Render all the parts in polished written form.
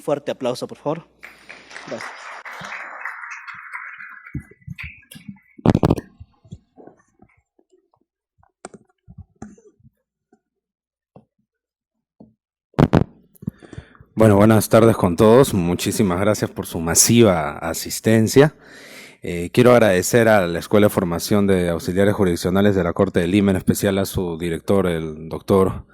fuerte aplauso, por favor. Gracias. Bueno, buenas tardes con todos. Muchísimas gracias por su masiva asistencia. Quiero agradecer a la Escuela de Formación de Auxiliares Jurisdiccionales de la Corte de Lima, en especial a su director, el doctor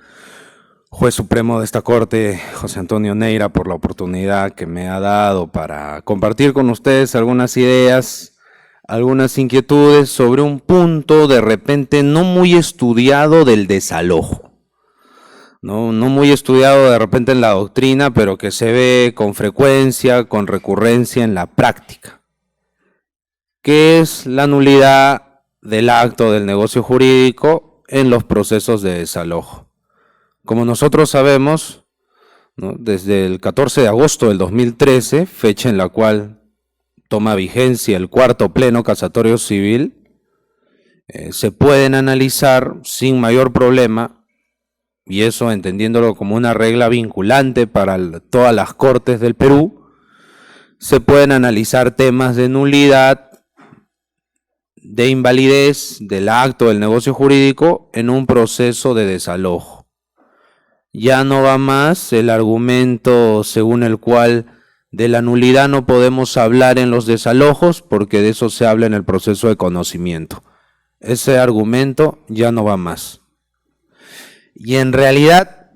Juez Supremo de esta Corte, José Antonio Neira, por la oportunidad que me ha dado para compartir con ustedes algunas ideas, algunas inquietudes sobre un punto de repente no muy estudiado del desalojo. No muy estudiado de repente en la doctrina, pero que se ve con frecuencia, con recurrencia en la práctica, que es la nulidad del acto del negocio jurídico en los procesos de desalojo. Como nosotros sabemos, ¿no?, desde el 14 de agosto del 2013, fecha en la cual toma vigencia el cuarto pleno casatorio civil, se pueden analizar sin mayor problema, y eso entendiéndolo como una regla vinculante para todas las cortes del Perú, se pueden analizar temas de nulidad, de invalidez del acto del negocio jurídico en un proceso de desalojo. Ya no va más el argumento según el cual de la nulidad no podemos hablar en los desalojos porque de eso se habla en el proceso de conocimiento. Ese argumento ya no va más. Y en realidad,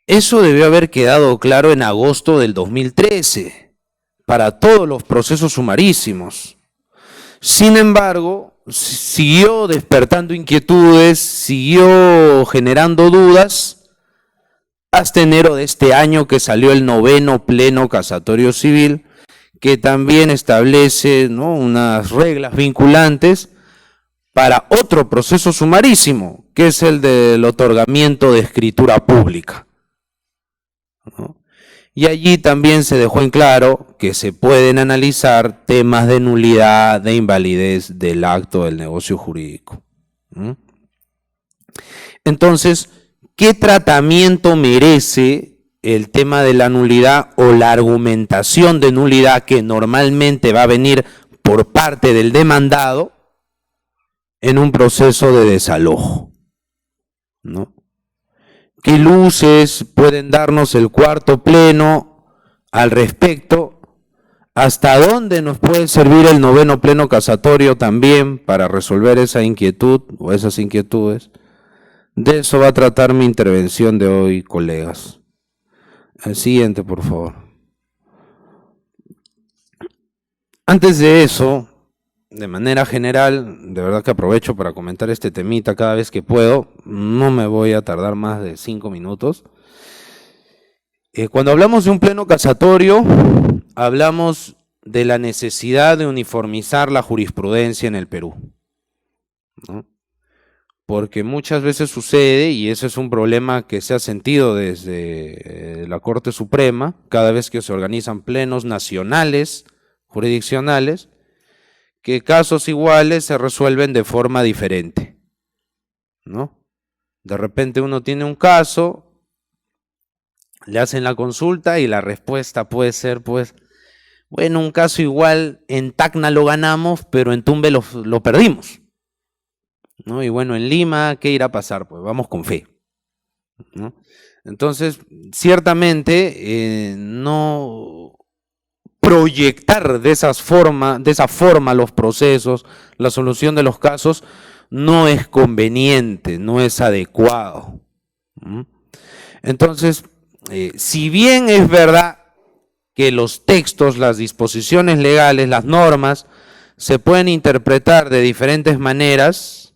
eso debió haber quedado claro en agosto del 2013, para todos los procesos sumarísimos. Sin embargo, siguió despertando inquietudes, siguió generando dudas, hasta enero de este año que salió el 9º Pleno Casatorio Civil, que también establece, ¿no?, unas reglas vinculantes para otro proceso sumarísimo, que es el del otorgamiento de escritura pública, ¿no? Y allí también se dejó en claro que se pueden analizar temas de nulidad, de invalidez del acto del negocio jurídico. Entonces, ¿qué tratamiento merece el tema de la nulidad o la argumentación de nulidad que normalmente va a venir por parte del demandado en un proceso de desalojo, ¿no? ¿Qué luces pueden darnos el cuarto pleno al respecto? ¿Hasta dónde nos puede servir el 9º Pleno Casatorio también para resolver esa inquietud o esas inquietudes? De eso va a tratar mi intervención de hoy, colegas. El siguiente, por favor. Antes de eso, de manera general, de verdad que aprovecho para comentar este temita cada vez que puedo, no me voy a tardar más de 5 minutos. Cuando hablamos de un pleno casatorio, hablamos de la necesidad de uniformizar la jurisprudencia en el Perú, ¿no? Porque muchas veces sucede, y ese es un problema que se ha sentido desde la Corte Suprema, cada vez que se organizan plenos nacionales, jurisdiccionales, que casos iguales se resuelven de forma diferente, ¿no? De repente uno tiene un caso, le hacen la consulta y la respuesta puede ser, pues, bueno, un caso igual en Tacna lo ganamos, pero en Tumbes lo perdimos, ¿no? Y bueno, en Lima, ¿qué irá a pasar? Pues vamos con fe, ¿no? Entonces, ciertamente, no proyectar de esa forma los procesos, la solución de los casos, no es conveniente, no es adecuado. Entonces, si bien es verdad que los textos, las disposiciones legales, las normas, se pueden interpretar de diferentes maneras,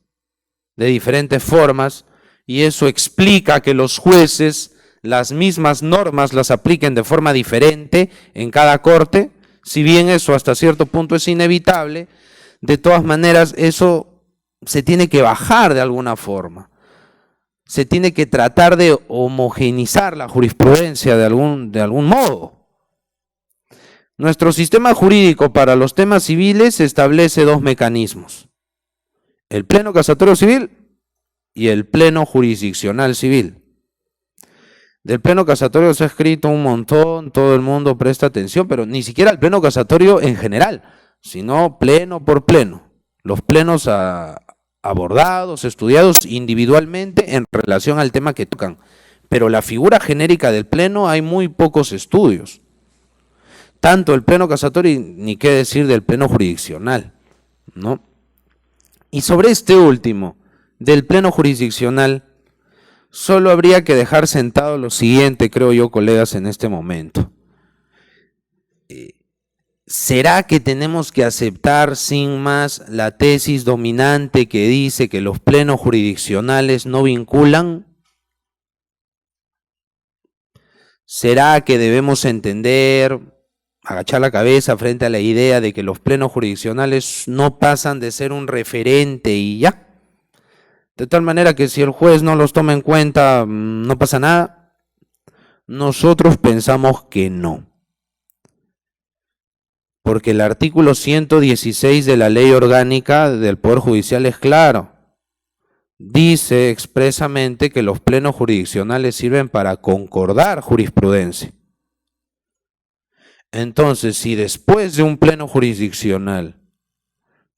de diferentes formas, y eso explica que los jueces las mismas normas las apliquen de forma diferente en cada corte, si bien eso hasta cierto punto es inevitable, de todas maneras eso se tiene que bajar de alguna forma. Se tiene que tratar de homogeneizar la jurisprudencia de algún modo. Nuestro sistema jurídico para los temas civiles establece 2 mecanismos: el pleno casatorio civil y el pleno jurisdiccional civil. Del pleno casatorio se ha escrito un montón, todo el mundo presta atención, pero ni siquiera el pleno casatorio en general, sino pleno por pleno. Los plenos abordados, estudiados individualmente en relación al tema que tocan. Pero la figura genérica del pleno hay muy pocos estudios. Tanto el pleno casatorio, ni qué decir del pleno jurisdiccional, ¿no? Y sobre este último, del pleno jurisdiccional, solo habría que dejar sentado lo siguiente, creo yo, colegas, en este momento. ¿Será que tenemos que aceptar sin más la tesis dominante que dice que los plenos jurisdiccionales no vinculan? ¿Será que debemos entender, agachar la cabeza frente a la idea de que los plenos jurisdiccionales no pasan de ser un referente y ya? De tal manera que si el juez no los toma en cuenta, no pasa nada. Nosotros pensamos que no. Porque el artículo 116 de la Ley Orgánica del Poder Judicial es claro. Dice expresamente que los plenos jurisdiccionales sirven para concordar jurisprudencia. Entonces, si después de un pleno jurisdiccional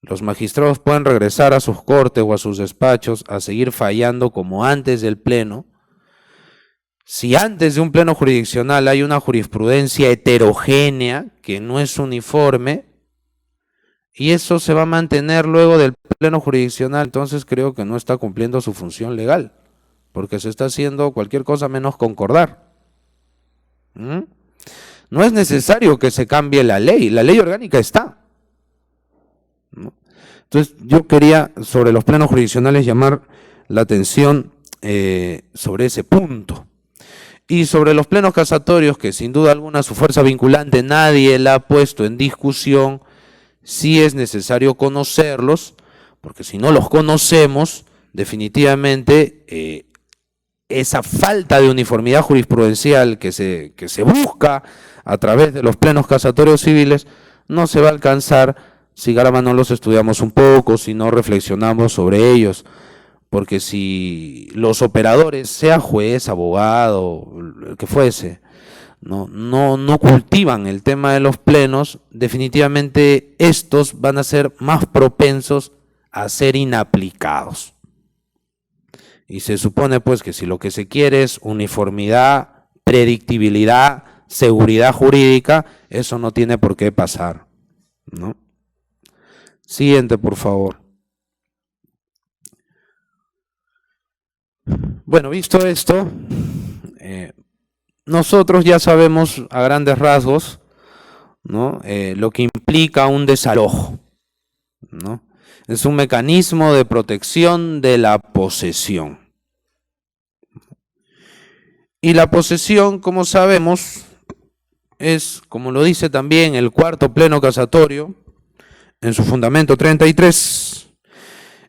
los magistrados pueden regresar a sus cortes o a sus despachos a seguir fallando como antes del pleno, si antes de un pleno jurisdiccional hay una jurisprudencia heterogénea que no es uniforme, y eso se va a mantener luego del pleno jurisdiccional, entonces creo que no está cumpliendo su función legal, porque se está haciendo cualquier cosa menos concordar. No es necesario que se cambie la ley orgánica está. Entonces yo quería sobre los plenos jurisdiccionales llamar la atención sobre ese punto. Y sobre los plenos casatorios, que sin duda alguna su fuerza vinculante nadie la ha puesto en discusión, sí es necesario conocerlos, porque si no los conocemos, definitivamente esa falta de uniformidad jurisprudencial que se busca a través de los plenos casatorios civiles no se va a alcanzar si caramba no los estudiamos un poco, si no reflexionamos sobre ellos. Porque si los operadores, sea juez, abogado, el que fuese, no cultivan el tema de los plenos, definitivamente estos van a ser más propensos a ser inaplicados. Y se supone pues que si lo que se quiere es uniformidad, predictibilidad, seguridad jurídica, eso no tiene por qué pasar, ¿no? Siguiente, por favor. Bueno, visto esto, nosotros ya sabemos a grandes rasgos, ¿no? Lo que implica un desalojo, ¿no? Es un mecanismo de protección de la posesión. Y la posesión, como sabemos, es, como lo dice también el cuarto pleno casatorio, en su fundamento 33,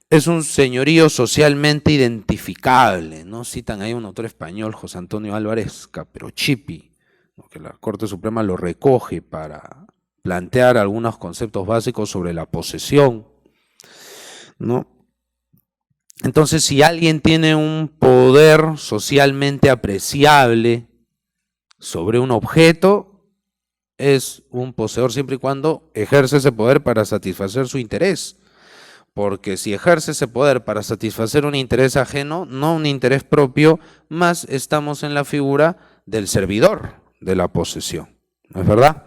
es un señorío socialmente identificable, ¿no? Citan ahí un autor español, José Antonio Álvarez Caperochipi, ¿no? Que la Corte Suprema lo recoge para plantear algunos conceptos básicos sobre la posesión, ¿no? Entonces, si alguien tiene un poder socialmente apreciable sobre un objeto, es un poseedor siempre y cuando ejerce ese poder para satisfacer su interés. Porque si ejerce ese poder para satisfacer un interés ajeno, no un interés propio, más estamos en la figura del servidor de la posesión. ¿No es verdad?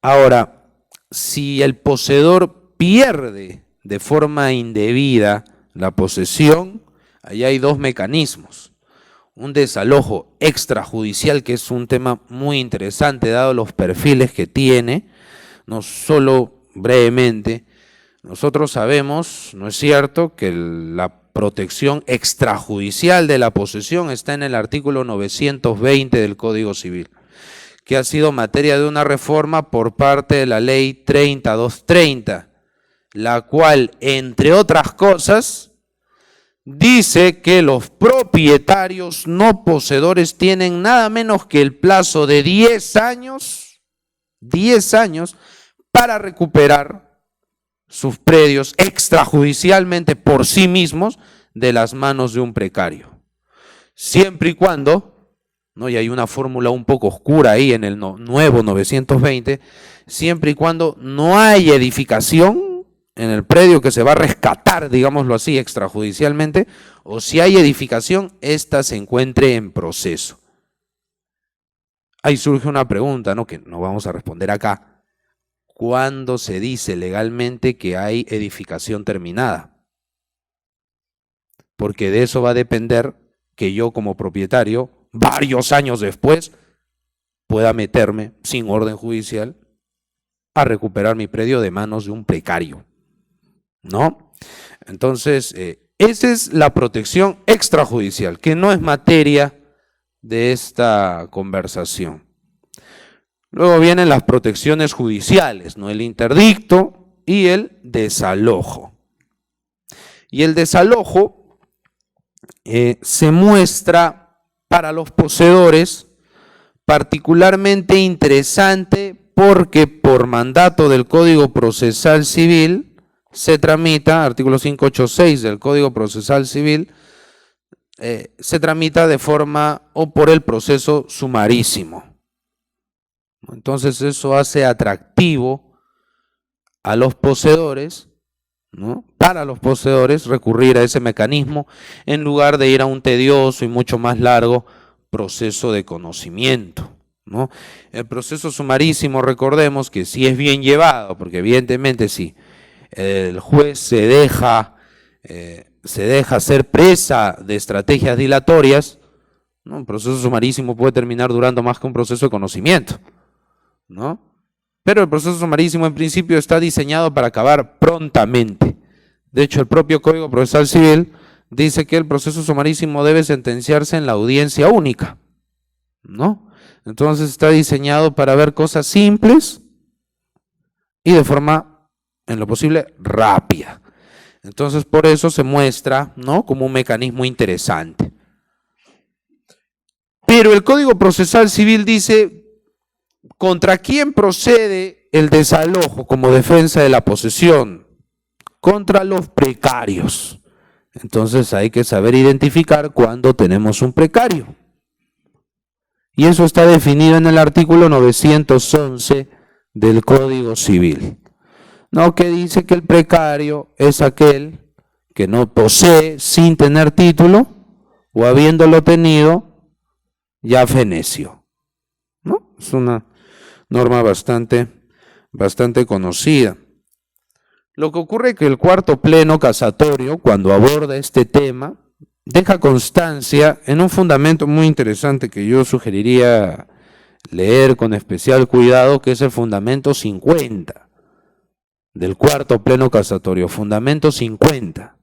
Ahora, si el poseedor pierde de forma indebida la posesión, ahí hay dos mecanismos. Un desalojo extrajudicial, que es un tema muy interesante dado los perfiles que tiene, no solo brevemente, nosotros sabemos, ¿no es cierto?, que la protección extrajudicial de la posesión está en el artículo 920 del Código Civil, que ha sido materia de una reforma por parte de la Ley 3230, la cual, entre otras cosas, dice que los propietarios no poseedores tienen nada menos que el plazo de 10 años para recuperar sus predios extrajudicialmente por sí mismos de las manos de un precario. siempre y cuando, ¿no? Y hay una fórmula un poco oscura ahí en el nuevo 920, siempre y cuando no haya edificación en el predio que se va a rescatar, digámoslo así, extrajudicialmente, o si hay edificación, ésta se encuentre en proceso. Ahí surge una pregunta, ¿no? Que no vamos a responder acá. ¿Cuándo se dice legalmente que hay edificación terminada? Porque de eso va a depender que yo como propietario, varios años después, pueda meterme sin orden judicial a recuperar mi predio de manos de un precario, ¿no? Entonces, esa es la protección extrajudicial, que no es materia de esta conversación. Luego vienen las protecciones judiciales, ¿no? El interdicto y el desalojo. Y el desalojo se muestra para los poseedores particularmente interesante porque por mandato del Código Procesal Civil se tramita, artículo 586 del Código Procesal Civil, se tramita de forma o por el proceso sumarísimo. Entonces eso hace atractivo a los poseedores, ¿no? Para los poseedores recurrir a ese mecanismo en lugar de ir a un tedioso y mucho más largo proceso de conocimiento, ¿no? El proceso sumarísimo, recordemos que si es bien llevado, porque evidentemente si el juez se deja ser presa de estrategias dilatorias, ¿no? Un proceso sumarísimo puede terminar durando más que un proceso de conocimiento, ¿no? Pero el proceso sumarísimo en principio está diseñado para acabar prontamente. De hecho, el propio Código Procesal Civil dice que el proceso sumarísimo debe sentenciarse en la audiencia única, ¿no? Entonces está diseñado para ver cosas simples y de forma, en lo posible, rápida. Entonces, por eso se muestra, ¿no?, como un mecanismo interesante. Pero el Código Procesal Civil dice contra quién procede el desalojo como defensa de la posesión. Contra los precarios. Entonces hay que saber identificar cuándo tenemos un precario. Y eso está definido en el artículo 911 del Código Civil, ¿no? Que dice que el precario es aquel que no posee sin tener título o habiéndolo tenido ya fenecio, ¿no? Es una norma bastante conocida. Lo que ocurre es que el cuarto pleno casatorio, cuando aborda este tema, deja constancia en un fundamento muy interesante que yo sugeriría leer con especial cuidado, que es el fundamento 50 del cuarto pleno casatorio, fundamento 50,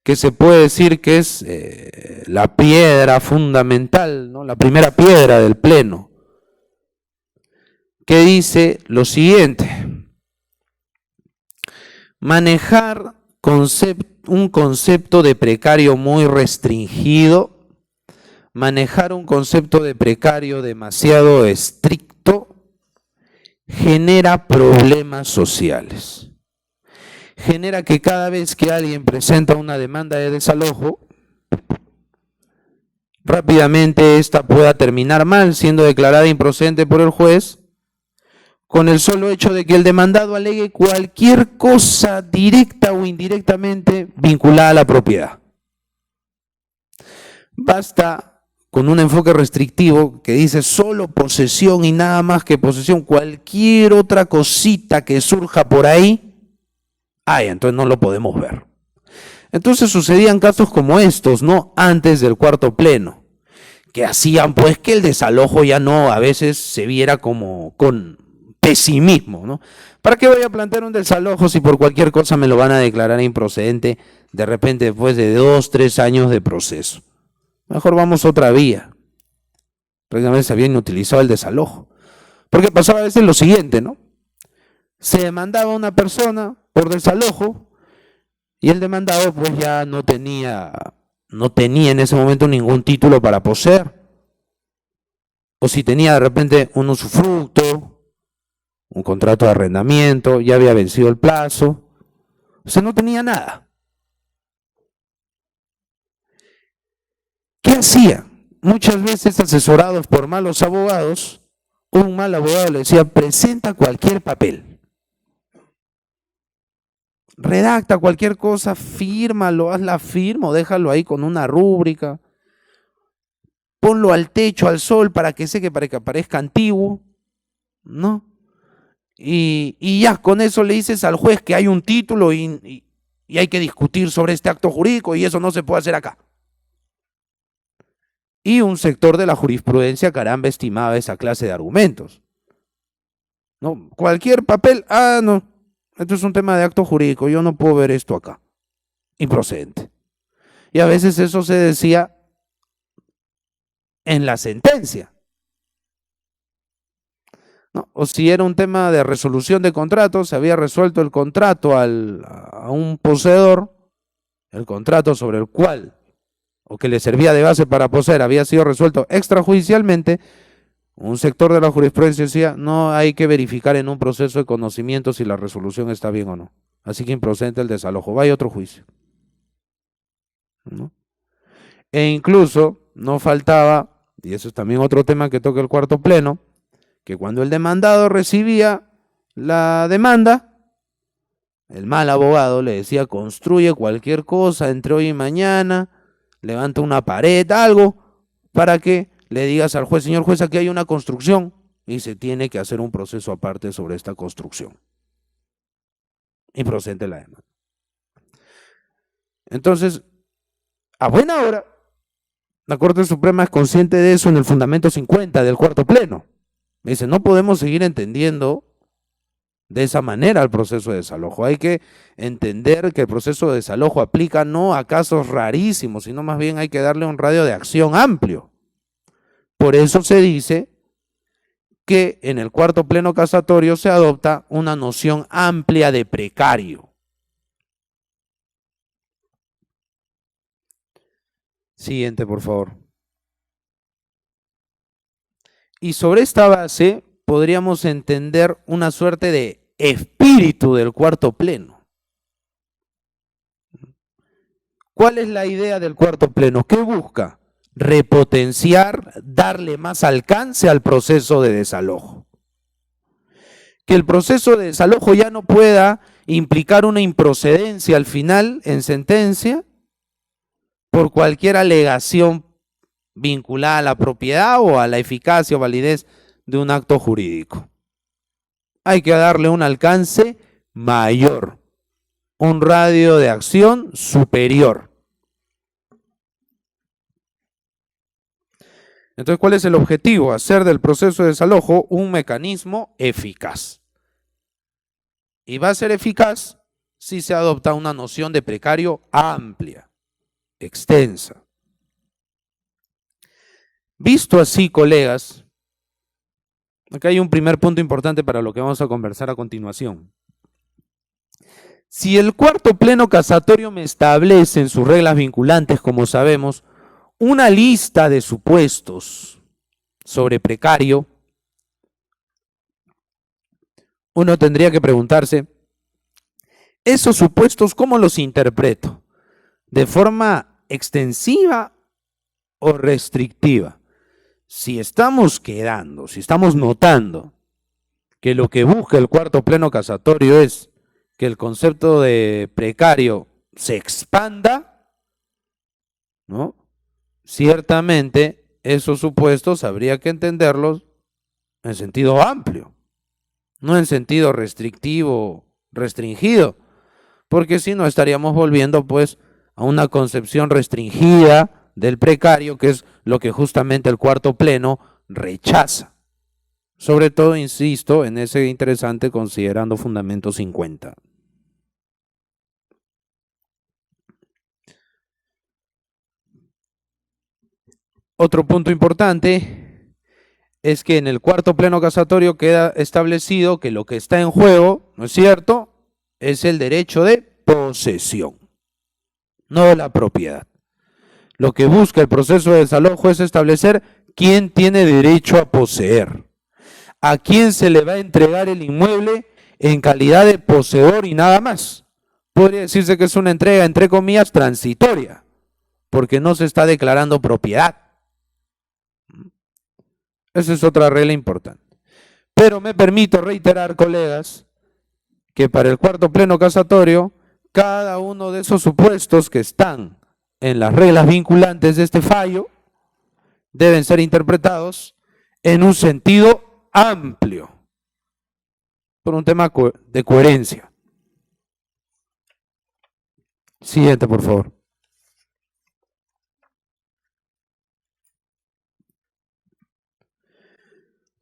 que se puede decir que es la piedra fundamental, ¿no?, la primera piedra del pleno, que dice lo siguiente: manejar un concepto de precario muy restringido, manejar un concepto de precario demasiado estricto, genera problemas sociales. Genera que cada vez que alguien presenta una demanda de desalojo, rápidamente esta pueda terminar mal, siendo declarada improcedente por el juez, con el solo hecho de que el demandado alegue cualquier cosa directa o indirectamente vinculada a la propiedad. Basta con un enfoque restrictivo que dice solo posesión y nada más que posesión, cualquier otra cosita que surja por ahí, entonces no lo podemos ver. Entonces sucedían casos como estos, ¿no?, antes del cuarto pleno, que hacían pues que el desalojo ya no a veces se viera como con pesimismo, ¿no? ¿Para qué voy a plantear un desalojo si por cualquier cosa me lo van a declarar improcedente de repente después de 2, 3 años de proceso? Mejor vamos otra vía. Prácticamente se había inutilizado el desalojo. Porque pasaba a veces lo siguiente, ¿no? Se demandaba a una persona por desalojo y el demandado pues ya no tenía en ese momento ningún título para poseer. O si tenía de repente un usufructo, un contrato de arrendamiento, ya había vencido el plazo, o sea, no tenía nada. ¿Qué hacía? Muchas veces asesorados por malos abogados, un mal abogado le decía, presenta cualquier papel. Redacta cualquier cosa, fírmalo, haz la firma o déjalo ahí con una rúbrica. Ponlo al techo, al sol, para que seque, para que parezca antiguo, ¿no? Y ya, con eso le dices al juez que hay un título y hay que discutir sobre este acto jurídico y eso no se puede hacer acá. Y un sector de la jurisprudencia, caramba, estimaba esa clase de argumentos. ¿No? Cualquier papel, no, esto es un tema de acto jurídico, yo no puedo ver esto acá. Improcedente. Y a veces eso se decía en la sentencia, ¿no? O si era un tema de resolución de contratos, se había resuelto el contrato a un poseedor, el contrato sobre el cual o que le servía de base para poseer había sido resuelto extrajudicialmente, un sector de la jurisprudencia decía, no hay que verificar en un proceso de conocimiento si la resolución está bien o no. Así que improcedente el desalojo, vaya otro juicio, ¿no? E incluso no faltaba, y eso es también otro tema que toca el cuarto pleno, que cuando el demandado recibía la demanda, el mal abogado le decía, construye cualquier cosa entre hoy y mañana, levanta una pared, algo, para que le digas al juez, señor juez, aquí hay una construcción y se tiene que hacer un proceso aparte sobre esta construcción. Improcedente la demanda. Entonces, a buena hora, la Corte Suprema es consciente de eso en el fundamento 50 del cuarto pleno. Dice, no podemos seguir entendiendo de esa manera el proceso de desalojo. Hay que entender que el proceso de desalojo aplica no a casos rarísimos, sino más bien hay que darle un radio de acción amplio. Por eso se dice que en el cuarto pleno casatorio se adopta una noción amplia de precario. Siguiente, por favor. Y sobre esta base podríamos entender una suerte de espíritu del cuarto pleno. ¿Cuál es la idea del cuarto pleno? ¿Qué busca? Repotenciar, darle más alcance al proceso de desalojo. Que el proceso de desalojo ya no pueda implicar una improcedencia al final en sentencia por cualquier alegación vinculada a la propiedad o a la eficacia o validez de un acto jurídico. Hay que darle un alcance mayor, un radio de acción superior. Entonces, ¿cuál es el objetivo? Hacer del proceso de desalojo un mecanismo eficaz. Y va a ser eficaz si se adopta una noción de precario amplia, extensa. Visto así, colegas, acá hay un primer punto importante para lo que vamos a conversar a continuación. Si el cuarto pleno casatorio me establece en sus reglas vinculantes, como sabemos, una lista de supuestos sobre precario, uno tendría que preguntarse, ¿esos supuestos cómo los interpreto? ¿De forma extensiva o restrictiva? Si estamos notando que lo que busca el cuarto pleno casatorio es que el concepto de precario se expanda, ¿no? Ciertamente esos supuestos habría que entenderlos en sentido amplio, no en sentido restrictivo, restringido, porque si no estaríamos volviendo pues a una concepción restringida del precario, que es lo que justamente el cuarto pleno rechaza. Sobre todo, insisto, en ese interesante considerando fundamento 50. Otro punto importante es que en el cuarto pleno casatorio queda establecido que lo que está en juego, ¿no es cierto?, es el derecho de posesión, no la propiedad. Lo que busca el proceso de desalojo es establecer quién tiene derecho a poseer, a quién se le va a entregar el inmueble en calidad de poseedor y nada más. Podría decirse que es una entrega, entre comillas, transitoria, porque no se está declarando propiedad. Esa es otra regla importante. Pero me permito reiterar, colegas, que para el cuarto pleno casatorio, cada uno de esos supuestos que están en las reglas vinculantes de este fallo deben ser interpretados en un sentido amplio, por un tema de coherencia. Siguiente, por favor.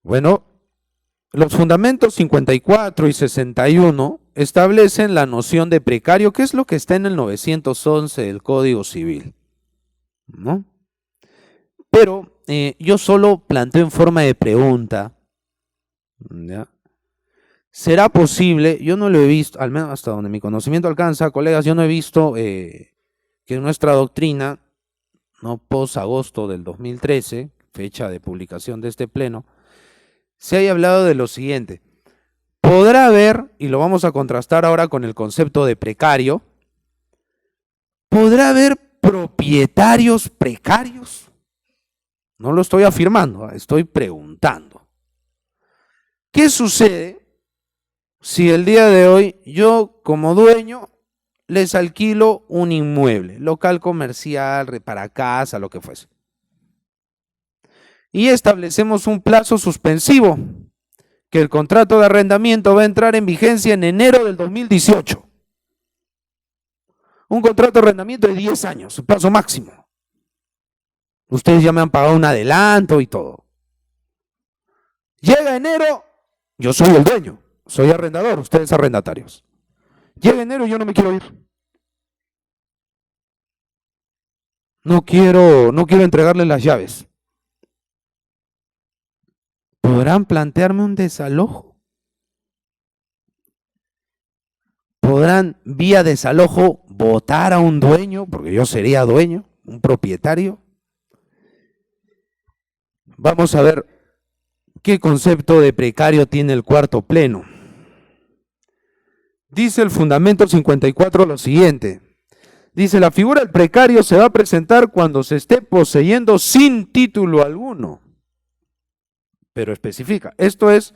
Bueno, los fundamentos 54 y 61 establecen la noción de precario, que es lo que está en el 911 del Código Civil, ¿no? Pero yo solo planteo en forma de pregunta, ¿ya? ¿Será posible? Yo no lo he visto, al menos hasta donde mi conocimiento alcanza, colegas, yo no he visto que nuestra doctrina, no post agosto del 2013, fecha de publicación de este pleno, se haya hablado de lo siguiente. Podrá haber, y lo vamos a contrastar ahora con el concepto de precario, ¿podrá haber propietarios precarios? No lo estoy afirmando, estoy preguntando. ¿Qué sucede si el día de hoy yo como dueño les alquilo un inmueble, local comercial, para casa, lo que fuese? Y establecemos un plazo suspensivo, que el contrato de arrendamiento va a entrar en vigencia en enero del 2018. Un contrato de arrendamiento de 10 años, el plazo máximo. Ustedes ya me han pagado un adelanto y todo. Llega enero, yo soy el dueño, soy arrendador, ustedes arrendatarios. Llega enero y yo no me quiero ir. No quiero entregarles las llaves. ¿Podrán plantearme un desalojo? ¿Podrán vía desalojo votar a un dueño? Porque yo sería dueño, un propietario. Vamos a ver qué concepto de precario tiene el cuarto pleno. Dice el fundamento 54 lo siguiente. Dice, la figura del precario se va a presentar cuando se esté poseyendo sin título alguno. Pero especifica, esto es,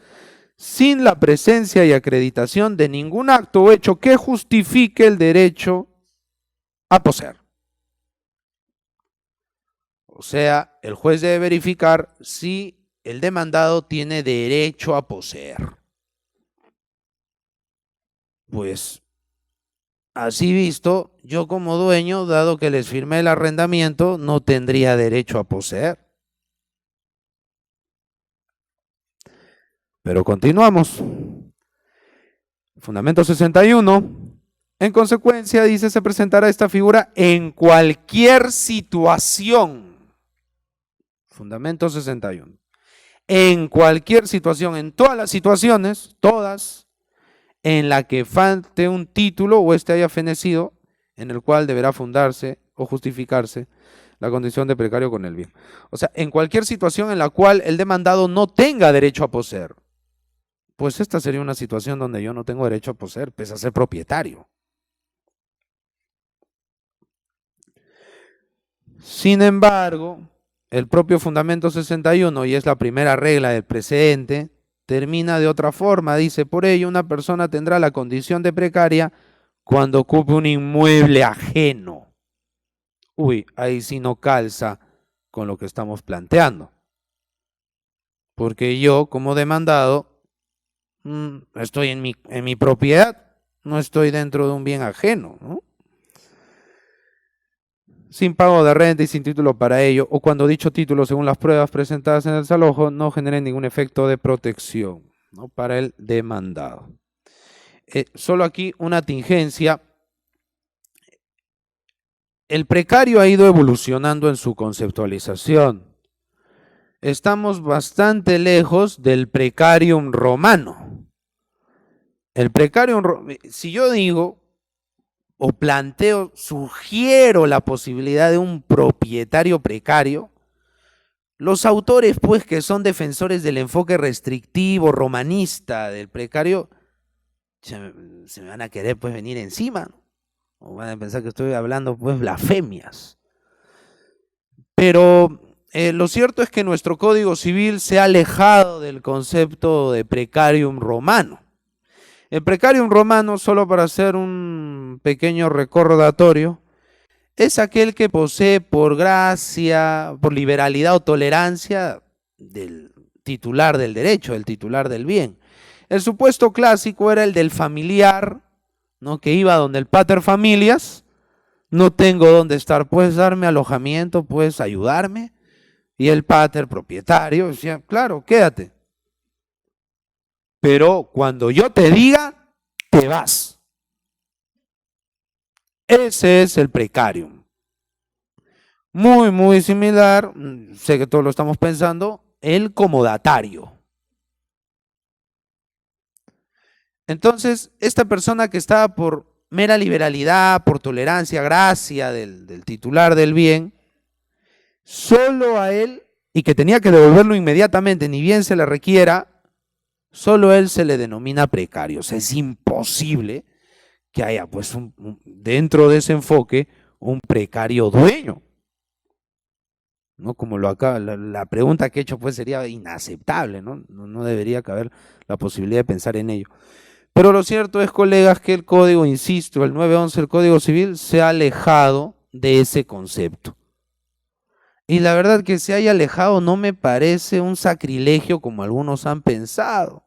sin la presencia y acreditación de ningún acto o hecho que justifique el derecho a poseer. O sea, el juez debe verificar si el demandado tiene derecho a poseer. Pues, así visto, yo como dueño, dado que les firmé el arrendamiento, no tendría derecho a poseer. Pero continuamos. Fundamento 61. En consecuencia, dice, se presentará esta figura en cualquier situación. Fundamento 61. En cualquier situación, en todas las situaciones, todas, en la que falte un título o este haya fenecido, en el cual deberá fundarse o justificarse la condición de precario con el bien. O sea, en cualquier situación en la cual el demandado no tenga derecho a poseer. Pues esta sería una situación donde yo no tengo derecho a poseer, pese a ser propietario. Sin embargo, el propio fundamento 61, y es la primera regla del precedente, termina de otra forma. Dice, por ello, una persona tendrá la condición de precaria cuando ocupe un inmueble ajeno. Uy, ahí sí no calza con lo que estamos planteando. Porque yo, como demandado, estoy en mi propiedad, no estoy dentro de un bien ajeno, ¿no? Sin pago de renta y sin título para ello, o cuando dicho título, según las pruebas presentadas en el desalojo, no genere ningún efecto de protección, ¿no?, para el demandado. Solo aquí una tingencia. El precario ha ido evolucionando en su conceptualización. Estamos bastante lejos del precarium romano. El precarium, si yo digo o planteo, sugiero la posibilidad de un propietario precario, los autores, pues, que son defensores del enfoque restrictivo, romanista del precario, se me van a querer, pues, venir encima, ¿no? O van a pensar que estoy hablando, pues, blasfemias. Pero lo cierto es que nuestro Código Civil se ha alejado del concepto de precarium romano. El precarium romano, solo para hacer un pequeño recordatorio, es aquel que posee por gracia, por liberalidad o tolerancia del titular del derecho, del titular del bien. El supuesto clásico era el del familiar, ¿no? Que iba donde el pater familias, no tengo dónde estar, puedes darme alojamiento, puedes ayudarme. Y el pater propietario decía, claro, quédate. Pero cuando yo te diga, te vas. Ese es el precarium. Muy, muy similar, sé que todos lo estamos pensando, el comodatario. Entonces, esta persona que estaba por mera liberalidad, por tolerancia, gracia del titular del bien, solo a él, y que tenía que devolverlo inmediatamente, ni bien se le requiera, solo a él se le denomina precario. O sea, es imposible que haya, pues, dentro de ese enfoque, un precario dueño. ¿No? Como lo acá, la pregunta que he hecho, pues, sería inaceptable, ¿no? No debería caber la posibilidad de pensar en ello. Pero lo cierto es, colegas, que el código, insisto, el 911, el Código Civil, se ha alejado de ese concepto. Y la verdad que se haya alejado no me parece un sacrilegio como algunos han pensado,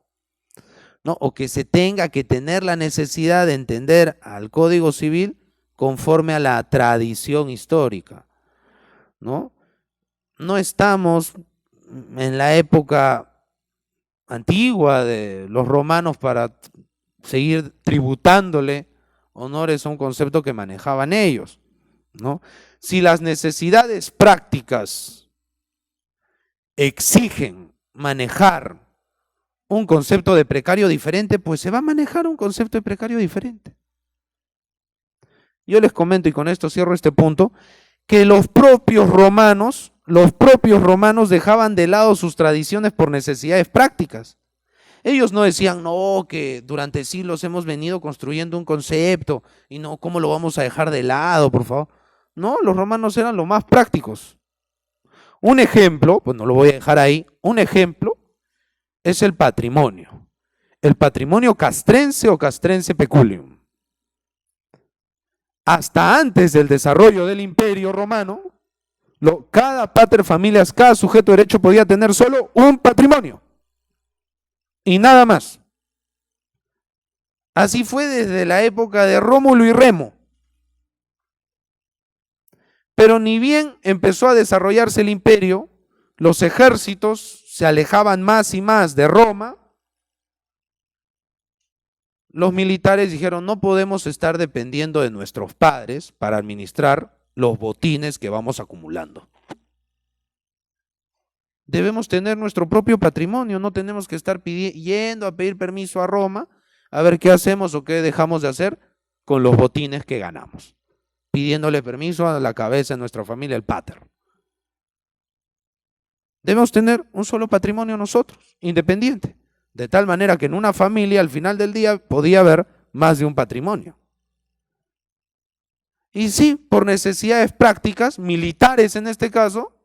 ¿no? O que se tenga que tener la necesidad de entender al Código Civil conforme a la tradición histórica, ¿no? No estamos en la época antigua de los romanos para seguir tributándole honores a un concepto que manejaban ellos, ¿no? Si las necesidades prácticas exigen manejar un concepto de precario diferente, pues se va a manejar un concepto de precario diferente. Yo les comento, y con esto cierro este punto, que los propios romanos dejaban de lado sus tradiciones por necesidades prácticas. Ellos no decían, no, que durante siglos hemos venido construyendo un concepto y no, ¿cómo lo vamos a dejar de lado, por favor? No, los romanos eran los más prácticos. Un ejemplo, pues no lo voy a dejar ahí, un ejemplo es el patrimonio. El patrimonio castrense o castrense peculium. Hasta antes del desarrollo del Imperio Romano, cada pater familias, cada sujeto de derecho podía tener solo un patrimonio y nada más. Así fue desde la época de Rómulo y Remo. Pero ni bien empezó a desarrollarse el imperio, los ejércitos se alejaban más y más de Roma. Los militares dijeron, no podemos estar dependiendo de nuestros padres para administrar los botines que vamos acumulando. Debemos tener nuestro propio patrimonio, no tenemos que estar yendo a pedir permiso a Roma a ver qué hacemos o qué dejamos de hacer con los botines que ganamos, pidiéndole permiso a la cabeza de nuestra familia, el pater. Debemos tener un solo patrimonio nosotros, independiente, de tal manera que en una familia al final del día podía haber más de un patrimonio. Y sí, por necesidades prácticas, militares en este caso,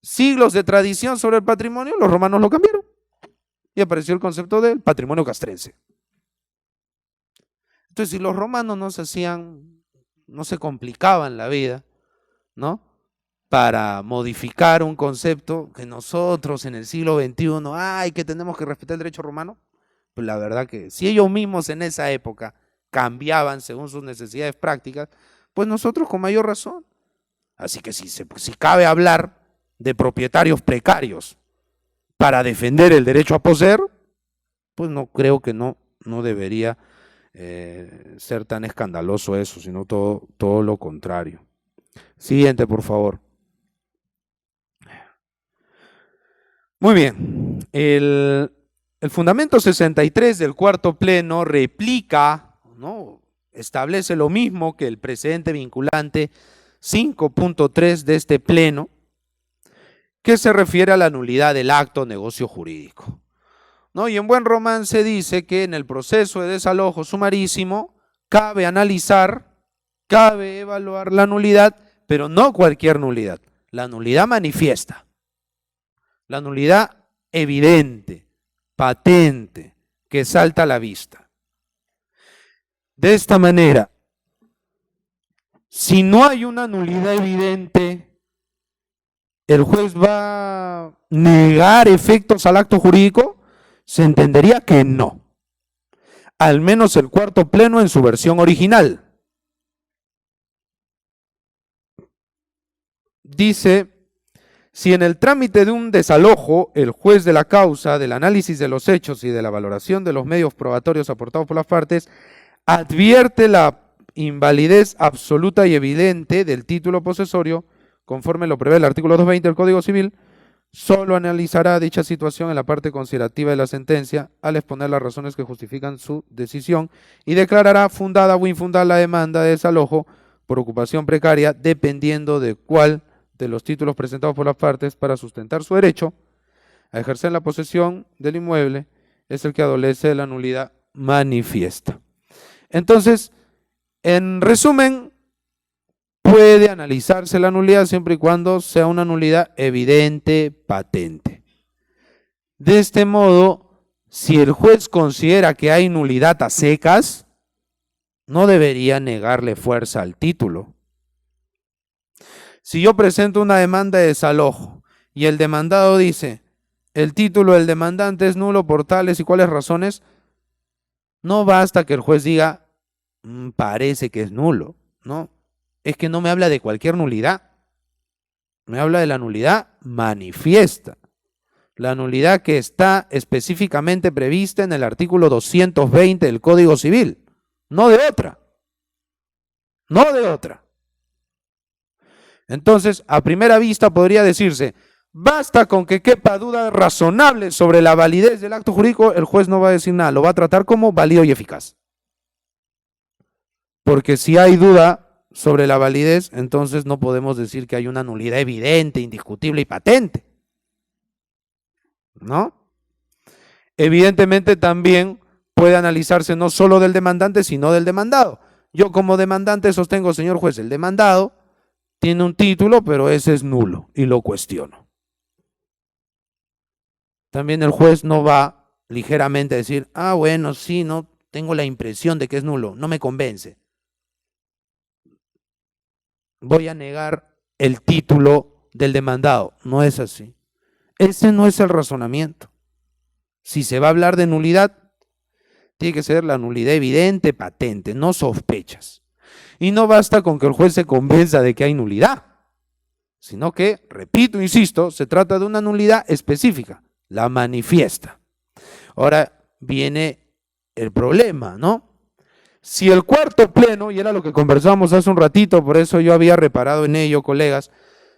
siglos de tradición sobre el patrimonio, los romanos lo cambiaron y apareció el concepto del patrimonio castrense. Entonces, si los romanos no se complicaban la vida, ¿no? Para modificar un concepto que nosotros en el siglo XXI, que tenemos que respetar el derecho romano, pues la verdad que si ellos mismos en esa época cambiaban según sus necesidades prácticas, pues nosotros con mayor razón. Así que si cabe hablar de propietarios precarios para defender el derecho a poseer, pues no creo que no debería ser tan escandaloso eso, sino todo lo contrario. Siguiente, por favor. Muy bien. El fundamento 63 del cuarto pleno replica, ¿no? Establece lo mismo que el precedente vinculante 5.3 de este pleno, que se refiere a la nulidad del acto o negocio jurídico, ¿no? Y en buen romance dice que en el proceso de desalojo sumarísimo cabe analizar, cabe evaluar la nulidad, pero no cualquier nulidad, la nulidad manifiesta, la nulidad evidente, patente, que salta a la vista. De esta manera, si no hay una nulidad evidente, el juez va a negar efectos al acto jurídico, se entendería que no. Al menos el cuarto pleno en su versión original. Dice, si en el trámite de un desalojo, el juez de la causa, del análisis de los hechos y de la valoración de los medios probatorios aportados por las partes, advierte la invalidez absoluta y evidente del título posesorio, conforme lo prevé el artículo 220 del Código Civil, solo analizará dicha situación en la parte considerativa de la sentencia al exponer las razones que justifican su decisión y declarará fundada o infundada la demanda de desalojo por ocupación precaria, dependiendo de cuál de los títulos presentados por las partes para sustentar su derecho a ejercer la posesión del inmueble es el que adolece de la nulidad manifiesta. Entonces, en resumen, puede analizarse la nulidad siempre y cuando sea una nulidad evidente, patente. De este modo, si el juez considera que hay nulidad a secas, no debería negarle fuerza al título. Si yo presento una demanda de desalojo y el demandado dice, el título del demandante es nulo por tales y cuales razones, no basta que el juez diga, parece que es nulo, ¿no? Es que no me habla de cualquier nulidad, me habla de la nulidad manifiesta, la nulidad que está específicamente prevista en el artículo 220 del Código Civil, no de otra, no de otra. Entonces, a primera vista podría decirse, basta con que quepa duda razonable sobre la validez del acto jurídico, el juez no va a decir nada, lo va a tratar como válido y eficaz. Porque si hay duda sobre la validez, entonces no podemos decir que hay una nulidad evidente, indiscutible y patente, ¿no? Evidentemente también puede analizarse no solo del demandante, sino del demandado. Yo como demandante sostengo, señor juez, el demandado tiene un título, pero ese es nulo y lo cuestiono. También el juez no va ligeramente a decir, bueno, sí, no tengo la impresión de que es nulo, no me convence. Voy a negar el título del demandado. No es así. Ese no es el razonamiento. Si se va a hablar de nulidad, tiene que ser la nulidad evidente, patente, no sospechas. Y no basta con que el juez se convenza de que hay nulidad, sino que, repito, insisto, se trata de una nulidad específica, la manifiesta. Ahora viene el problema, ¿no? Si el cuarto pleno, y era lo que conversamos hace un ratito, por eso yo había reparado en ello, colegas,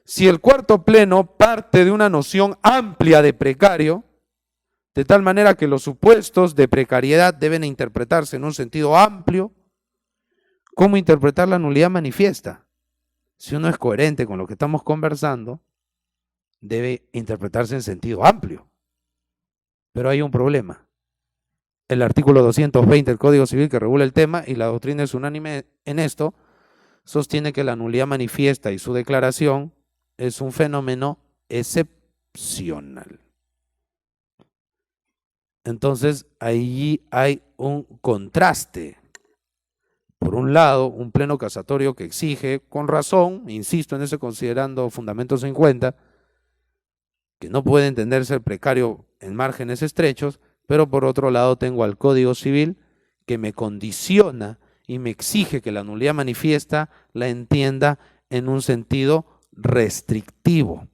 si el cuarto pleno parte de una noción amplia de precario, de tal manera que los supuestos de precariedad deben interpretarse en un sentido amplio, ¿cómo interpretar la nulidad manifiesta? Si uno es coherente con lo que estamos conversando, debe interpretarse en sentido amplio. Pero hay un problema. El artículo 220 del Código Civil que regula el tema, y la doctrina es unánime en esto, sostiene que la nulidad manifiesta y su declaración es un fenómeno excepcional. Entonces, allí hay un contraste. Por un lado, un pleno casatorio que exige, con razón, insisto en eso considerando fundamento 50, que no puede entenderse el precario en márgenes estrechos, pero por otro lado tengo al Código Civil que me condiciona y me exige que la nulidad manifiesta la entienda en un sentido restrictivo.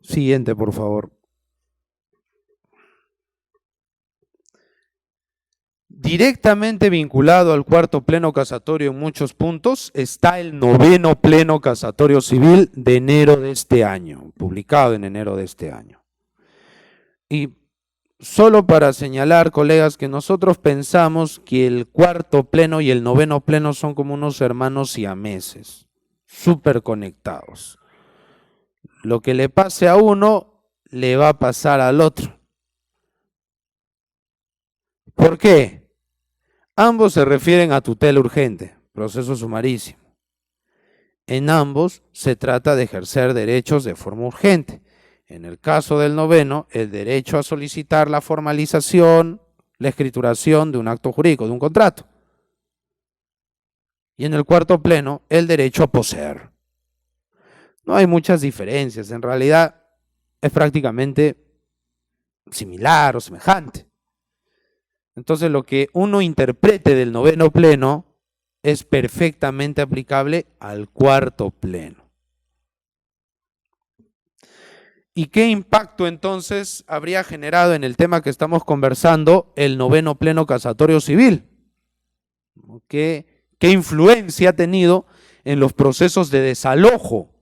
Siguiente, por favor. Directamente vinculado al cuarto pleno casatorio en muchos puntos está el noveno pleno casatorio civil de enero de este año, publicado en enero de este año. Y solo para señalar, colegas, que nosotros pensamos que el cuarto pleno y el noveno pleno son como unos hermanos siameses, súper conectados. Lo que le pase a uno, le va a pasar al otro. ¿Por qué? Ambos se refieren a tutela urgente, proceso sumarísimo. En ambos se trata de ejercer derechos de forma urgente. En el caso del noveno, el derecho a solicitar la formalización, la escrituración de un acto jurídico, de un contrato. Y en el cuarto pleno, el derecho a poseer. No hay muchas diferencias, en realidad es prácticamente similar o semejante. Entonces lo que uno interprete del noveno pleno es perfectamente aplicable al cuarto pleno. ¿Y qué impacto entonces habría generado en el tema que estamos conversando el noveno pleno casatorio civil? ¿Qué influencia ha tenido en los procesos de desalojo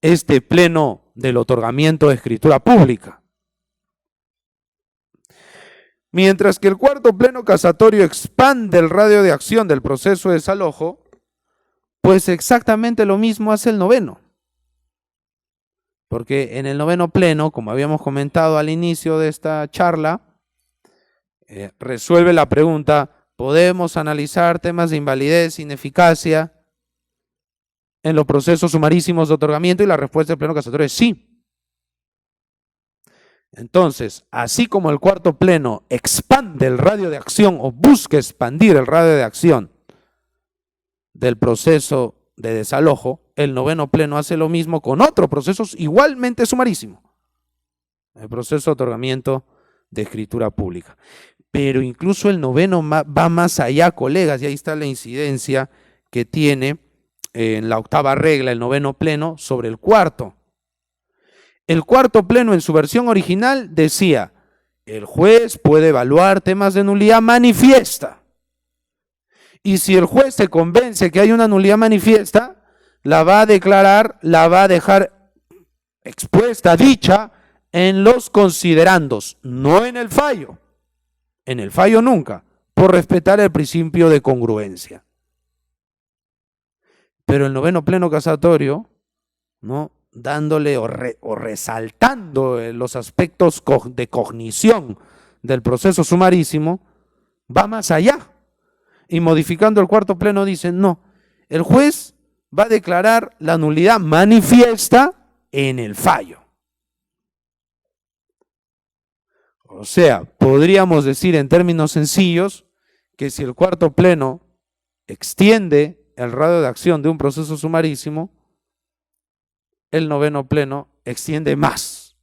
este pleno del otorgamiento de escritura pública? Mientras que el cuarto pleno casatorio expande el radio de acción del proceso de desalojo, pues exactamente lo mismo hace el noveno. Porque en el noveno pleno, como habíamos comentado al inicio de esta charla, resuelve la pregunta: ¿podemos analizar temas de invalidez, ineficacia en los procesos sumarísimos de otorgamiento? Y la respuesta del pleno casatorio es sí. Entonces, así como el cuarto pleno expande el radio de acción o busca expandir el radio de acción del proceso de desalojo, el noveno pleno hace lo mismo con otro proceso igualmente sumarísimo, el proceso de otorgamiento de escritura pública. Pero incluso el noveno va más allá, colegas, y ahí está la incidencia que tiene en la octava regla el noveno pleno sobre el cuarto. El cuarto pleno en su versión original decía: el juez puede evaluar temas de nulidad manifiesta. Y si el juez se convence que hay una nulidad manifiesta, la va a declarar, la va a dejar expuesta, dicha, en los considerandos, no en el fallo. En el fallo nunca, por respetar el principio de congruencia. Pero el noveno pleno casatorio, ¿no?, dándole o resaltando los aspectos de cognición del proceso sumarísimo, va más allá. Y modificando el cuarto pleno dice: no, el juez va a declarar la nulidad manifiesta en el fallo. O sea, podríamos decir en términos sencillos que si el cuarto pleno extiende el radio de acción de un proceso sumarísimo, el noveno pleno extiende más.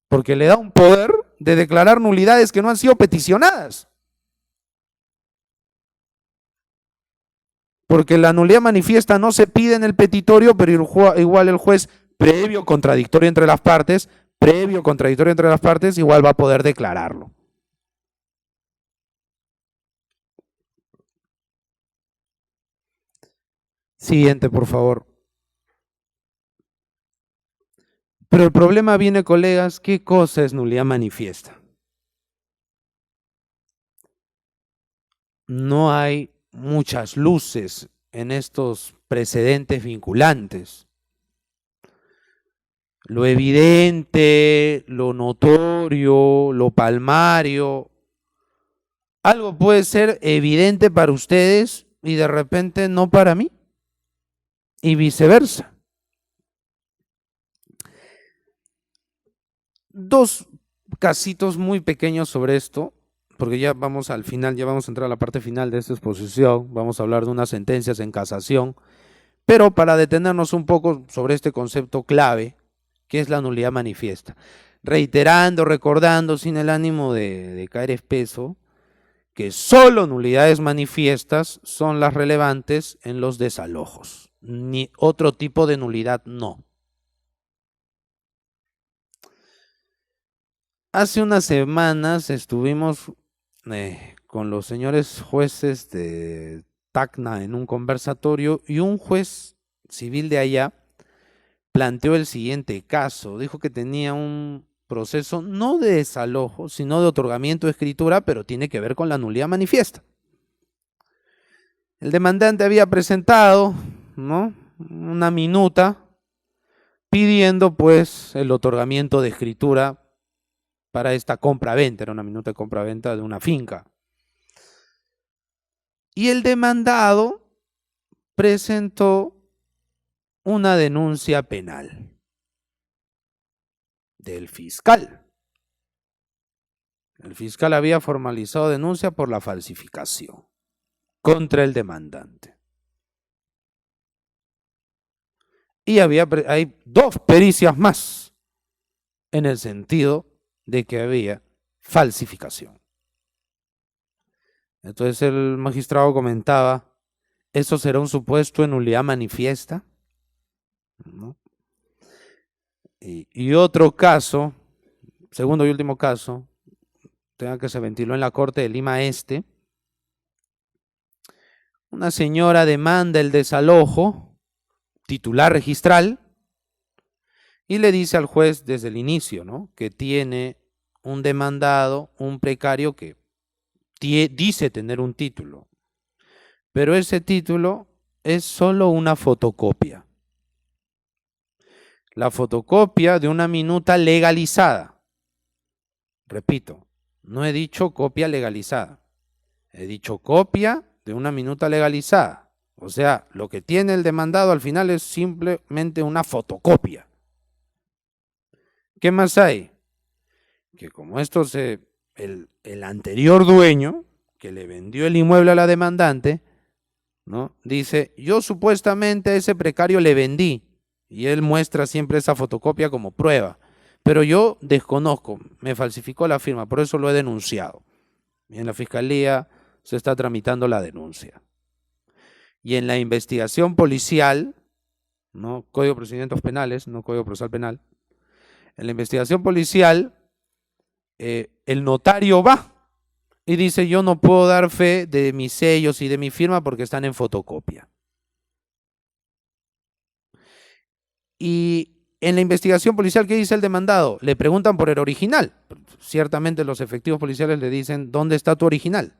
Porque le da un poder de declarar nulidades que no han sido peticionadas. Porque la nulidad manifiesta no se pide en el petitorio, pero igual el juez, previo contradictorio entre las partes, igual va a poder declararlo. Siguiente, por favor. Pero el problema viene, colegas, ¿qué cosa es nulidad manifiesta? No hay muchas luces en estos precedentes vinculantes. Lo evidente, lo notorio, lo palmario, algo puede ser evidente para ustedes y de repente no para mí, y viceversa. Dos casitos muy pequeños sobre esto, porque ya vamos al final, ya vamos a entrar a la parte final de esta exposición, vamos a hablar de unas sentencias en casación, pero para detenernos un poco sobre este concepto clave, que es la nulidad manifiesta. Reiterando, recordando, sin el ánimo de caer espeso, que solo nulidades manifiestas son las relevantes en los desalojos, ni otro tipo de nulidad no. Hace unas semanas estuvimos con los señores jueces de Tacna en un conversatorio y un juez civil de allá planteó el siguiente caso. Dijo que tenía un proceso no de desalojo, sino de otorgamiento de escritura, pero tiene que ver con la nulidad manifiesta. El demandante había presentado, ¿no?, una minuta pidiendo pues el otorgamiento de escritura para esta compra-venta, era una minuta de compra-venta de una finca. Y el demandado presentó una denuncia penal del fiscal. El fiscal había formalizado denuncia por la falsificación contra el demandante. Y hay 2 pericias más en el sentido de que había falsificación. Entonces el magistrado comentaba, ¿eso será un supuesto de nulidad manifiesta? ¿No? Y otro caso, segundo y último caso, que se ventiló en la Corte de Lima Este. Una señora demanda el desalojo, titular registral, y le dice al juez desde el inicio, ¿no?, que tiene un demandado, un precario que dice tener un título, pero ese título es solo una fotocopia. La fotocopia de una minuta legalizada. Repito, no he dicho copia legalizada, he dicho copia de una minuta legalizada. O sea, lo que tiene el demandado al final es simplemente una fotocopia. ¿Qué más hay? Que como el anterior dueño que le vendió el inmueble a la demandante, ¿no?, dice, yo supuestamente a ese precario le vendí, y él muestra siempre esa fotocopia como prueba, pero yo desconozco, me falsificó la firma, por eso lo he denunciado. Y en la fiscalía se está tramitando la denuncia. Y en la investigación policial, ¿no?, Código de Procedimientos Penales, no Código Procesal Penal, en la investigación policial, el notario va y dice, yo no puedo dar fe de mis sellos y de mi firma porque están en fotocopia. Y en la investigación policial, ¿qué dice el demandado? Le preguntan por el original. Ciertamente los efectivos policiales le dicen, ¿dónde está tu original?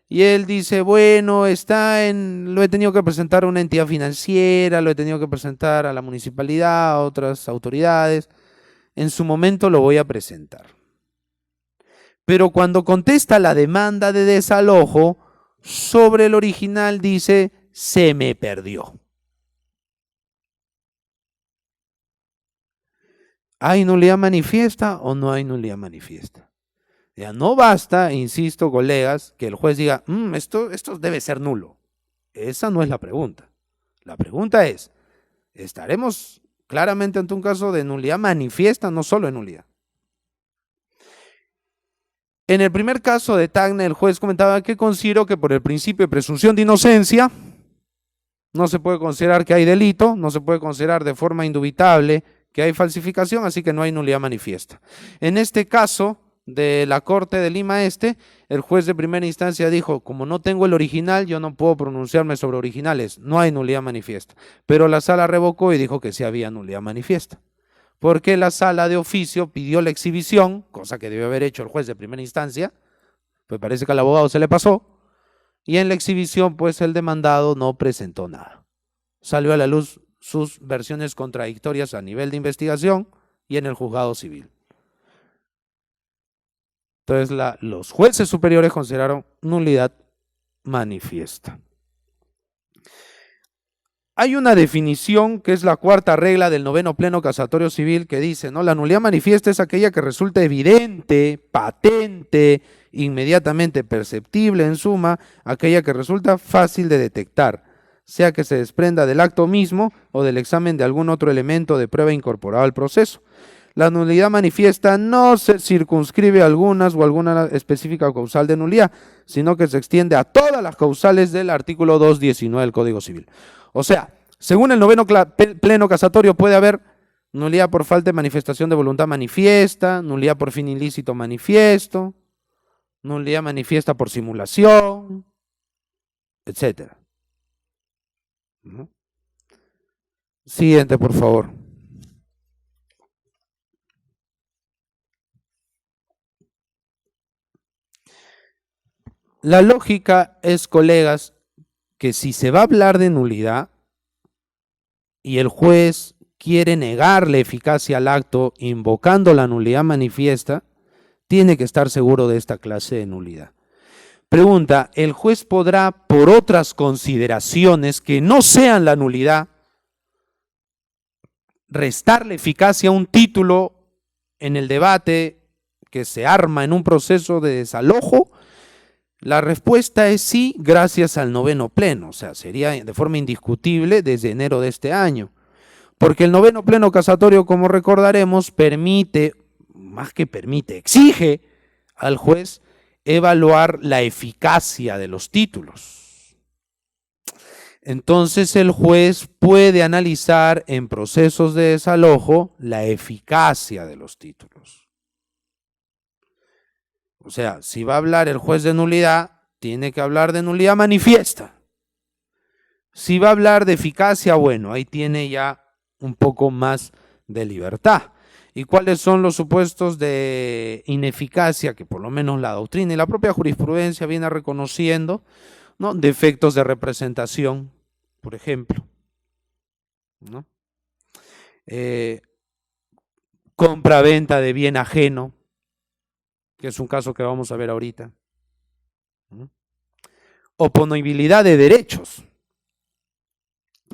Y él dice, bueno, lo he tenido que presentar a una entidad financiera, lo he tenido que presentar a la municipalidad, a otras autoridades. En su momento lo voy a presentar. Pero cuando contesta la demanda de desalojo, sobre el original dice, se me perdió. ¿Hay nulidad manifiesta o no hay nulidad manifiesta? Ya no basta, insisto, colegas, que el juez diga, esto debe ser nulo. Esa no es la pregunta. La pregunta es, ¿estaremos claramente ante un caso de nulidad manifiesta, no solo de nulidad? En el primer caso de Tacna, el juez comentaba que considero que por el principio de presunción de inocencia no se puede considerar que hay delito, no se puede considerar de forma indubitable que hay falsificación, así que no hay nulidad manifiesta. En este caso de la Corte de Lima Este, el juez de primera instancia dijo, como no tengo el original, yo no puedo pronunciarme sobre originales, no hay nulidad manifiesta. Pero la sala revocó y dijo que sí había nulidad manifiesta, porque la sala de oficio pidió la exhibición, cosa que debió haber hecho el juez de primera instancia, pues parece que al abogado se le pasó, y en la exhibición pues el demandado no presentó nada. Salió a la luz sus versiones contradictorias a nivel de investigación y en el juzgado civil. Entonces los jueces superiores consideraron nulidad manifiesta. Hay una definición que es la 4ª regla del 9º pleno casatorio civil que dice, ¿no?, la nulidad manifiesta es aquella que resulta evidente, patente, inmediatamente perceptible, en suma, aquella que resulta fácil de detectar, sea que se desprenda del acto mismo o del examen de algún otro elemento de prueba incorporado al proceso. La nulidad manifiesta no se circunscribe a algunas o alguna específica causal de nulidad, sino que se extiende a todas las causales del artículo 219 del Código Civil. O sea, según el 9º pleno casatorio puede haber nulidad por falta de manifestación de voluntad manifiesta, nulidad por fin ilícito manifiesto, nulidad manifiesta por simulación, etc. Siguiente, por favor. La lógica es, colegas, que si se va a hablar de nulidad y el juez quiere negarle eficacia al acto invocando la nulidad manifiesta, tiene que estar seguro de esta clase de nulidad. Pregunta, ¿el juez podrá, por otras consideraciones que no sean la nulidad, restarle eficacia a un título en el debate que se arma en un proceso de desalojo? La respuesta es sí, gracias al noveno pleno, o sea, sería de forma indiscutible desde enero de este año. Porque el noveno pleno casatorio, como recordaremos, permite, más que permite, exige al juez evaluar la eficacia de los títulos. Entonces el juez puede analizar en procesos de desalojo la eficacia de los títulos. O sea, si va a hablar el juez de nulidad, tiene que hablar de nulidad manifiesta. Si va a hablar de eficacia, bueno, ahí tiene ya un poco más de libertad. ¿Y cuáles son los supuestos de ineficacia que por lo menos la doctrina y la propia jurisprudencia viene reconociendo, ¿no? Defectos de representación, por ejemplo, ¿no? Compra-venta de bien ajeno, que es un caso que vamos a ver ahorita. Oponibilidad de derechos,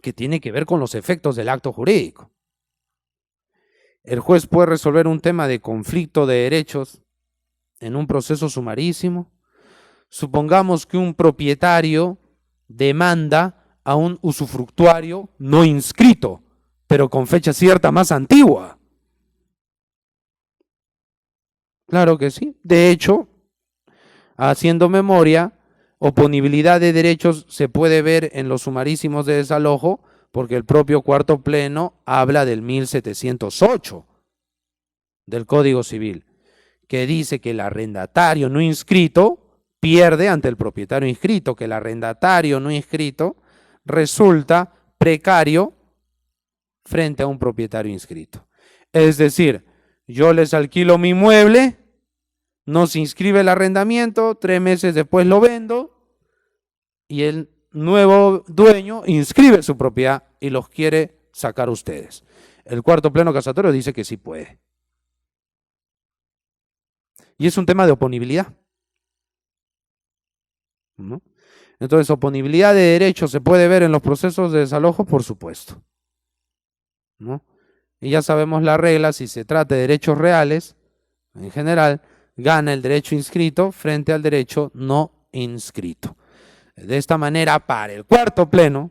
que tiene que ver con los efectos del acto jurídico. El juez puede resolver un tema de conflicto de derechos en un proceso sumarísimo. Supongamos que un propietario demanda a un usufructuario no inscrito, pero con fecha cierta más antigua. Claro que sí. De hecho, haciendo memoria, oponibilidad de derechos se puede ver en los sumarísimos de desalojo, porque el propio cuarto pleno habla del 1708 del Código Civil, que dice que el arrendatario no inscrito pierde ante el propietario inscrito, que el arrendatario no inscrito resulta precario frente a un propietario inscrito. Es decir, yo les alquilo mi inmueble, no se inscribe el arrendamiento, 3 meses después lo vendo y el nuevo dueño inscribe su propiedad y los quiere sacar ustedes. El cuarto pleno casatorio dice que sí puede. Y es un tema de oponibilidad, ¿no? Entonces, oponibilidad de derechos se puede ver en los procesos de desalojo, por supuesto, ¿no? Y ya sabemos la regla, si se trata de derechos reales, en general, gana el derecho inscrito frente al derecho no inscrito. De esta manera, para el cuarto pleno,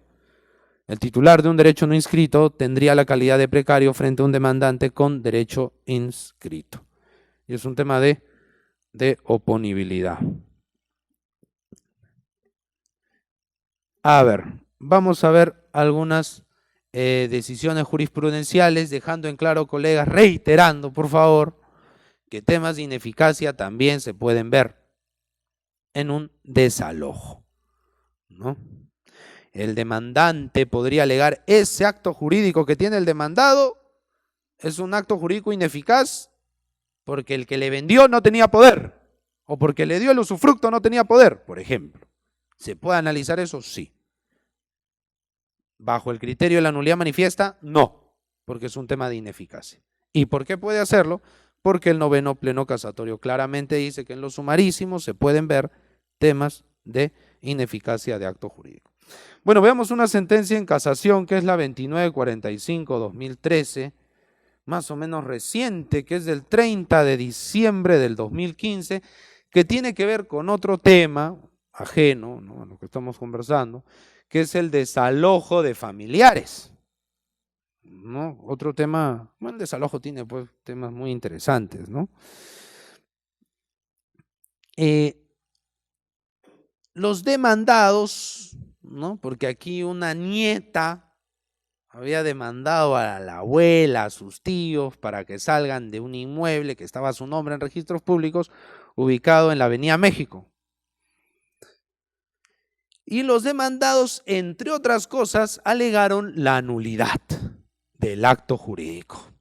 el titular de un derecho no inscrito tendría la calidad de precario frente a un demandante con derecho inscrito. Y es un tema de oponibilidad. A ver, vamos a ver algunas decisiones jurisprudenciales, dejando en claro, colegas, reiterando, por favor, que temas de ineficacia también se pueden ver en un desalojo, ¿no? El demandante podría alegar ese acto jurídico que tiene el demandado es un acto jurídico ineficaz porque el que le vendió no tenía poder o porque le dio el usufructo no tenía poder, por ejemplo. ¿Se puede analizar eso? Sí. ¿Bajo el criterio de la nulidad manifiesta? No, porque es un tema de ineficacia. ¿Y por qué puede hacerlo? Porque el noveno pleno casatorio claramente dice que en los sumarísimos se pueden ver temas de ineficacia de acto jurídico. Bueno, veamos una sentencia en casación que es la 2945-2013, más o menos reciente, que es del 30 de diciembre del 2015, que tiene que ver con otro tema ajeno, ¿no?, a lo que estamos conversando, que es el desalojo de familiares, ¿no? Otro tema, bueno, el desalojo tiene pues temas muy interesantes, ¿no? Los demandados, ¿no?, porque aquí una nieta había demandado a la abuela, a sus tíos, para que salgan de un inmueble que estaba a su nombre en registros públicos, ubicado en la Avenida México. Y los demandados, entre otras cosas, alegaron la nulidad del acto jurídico.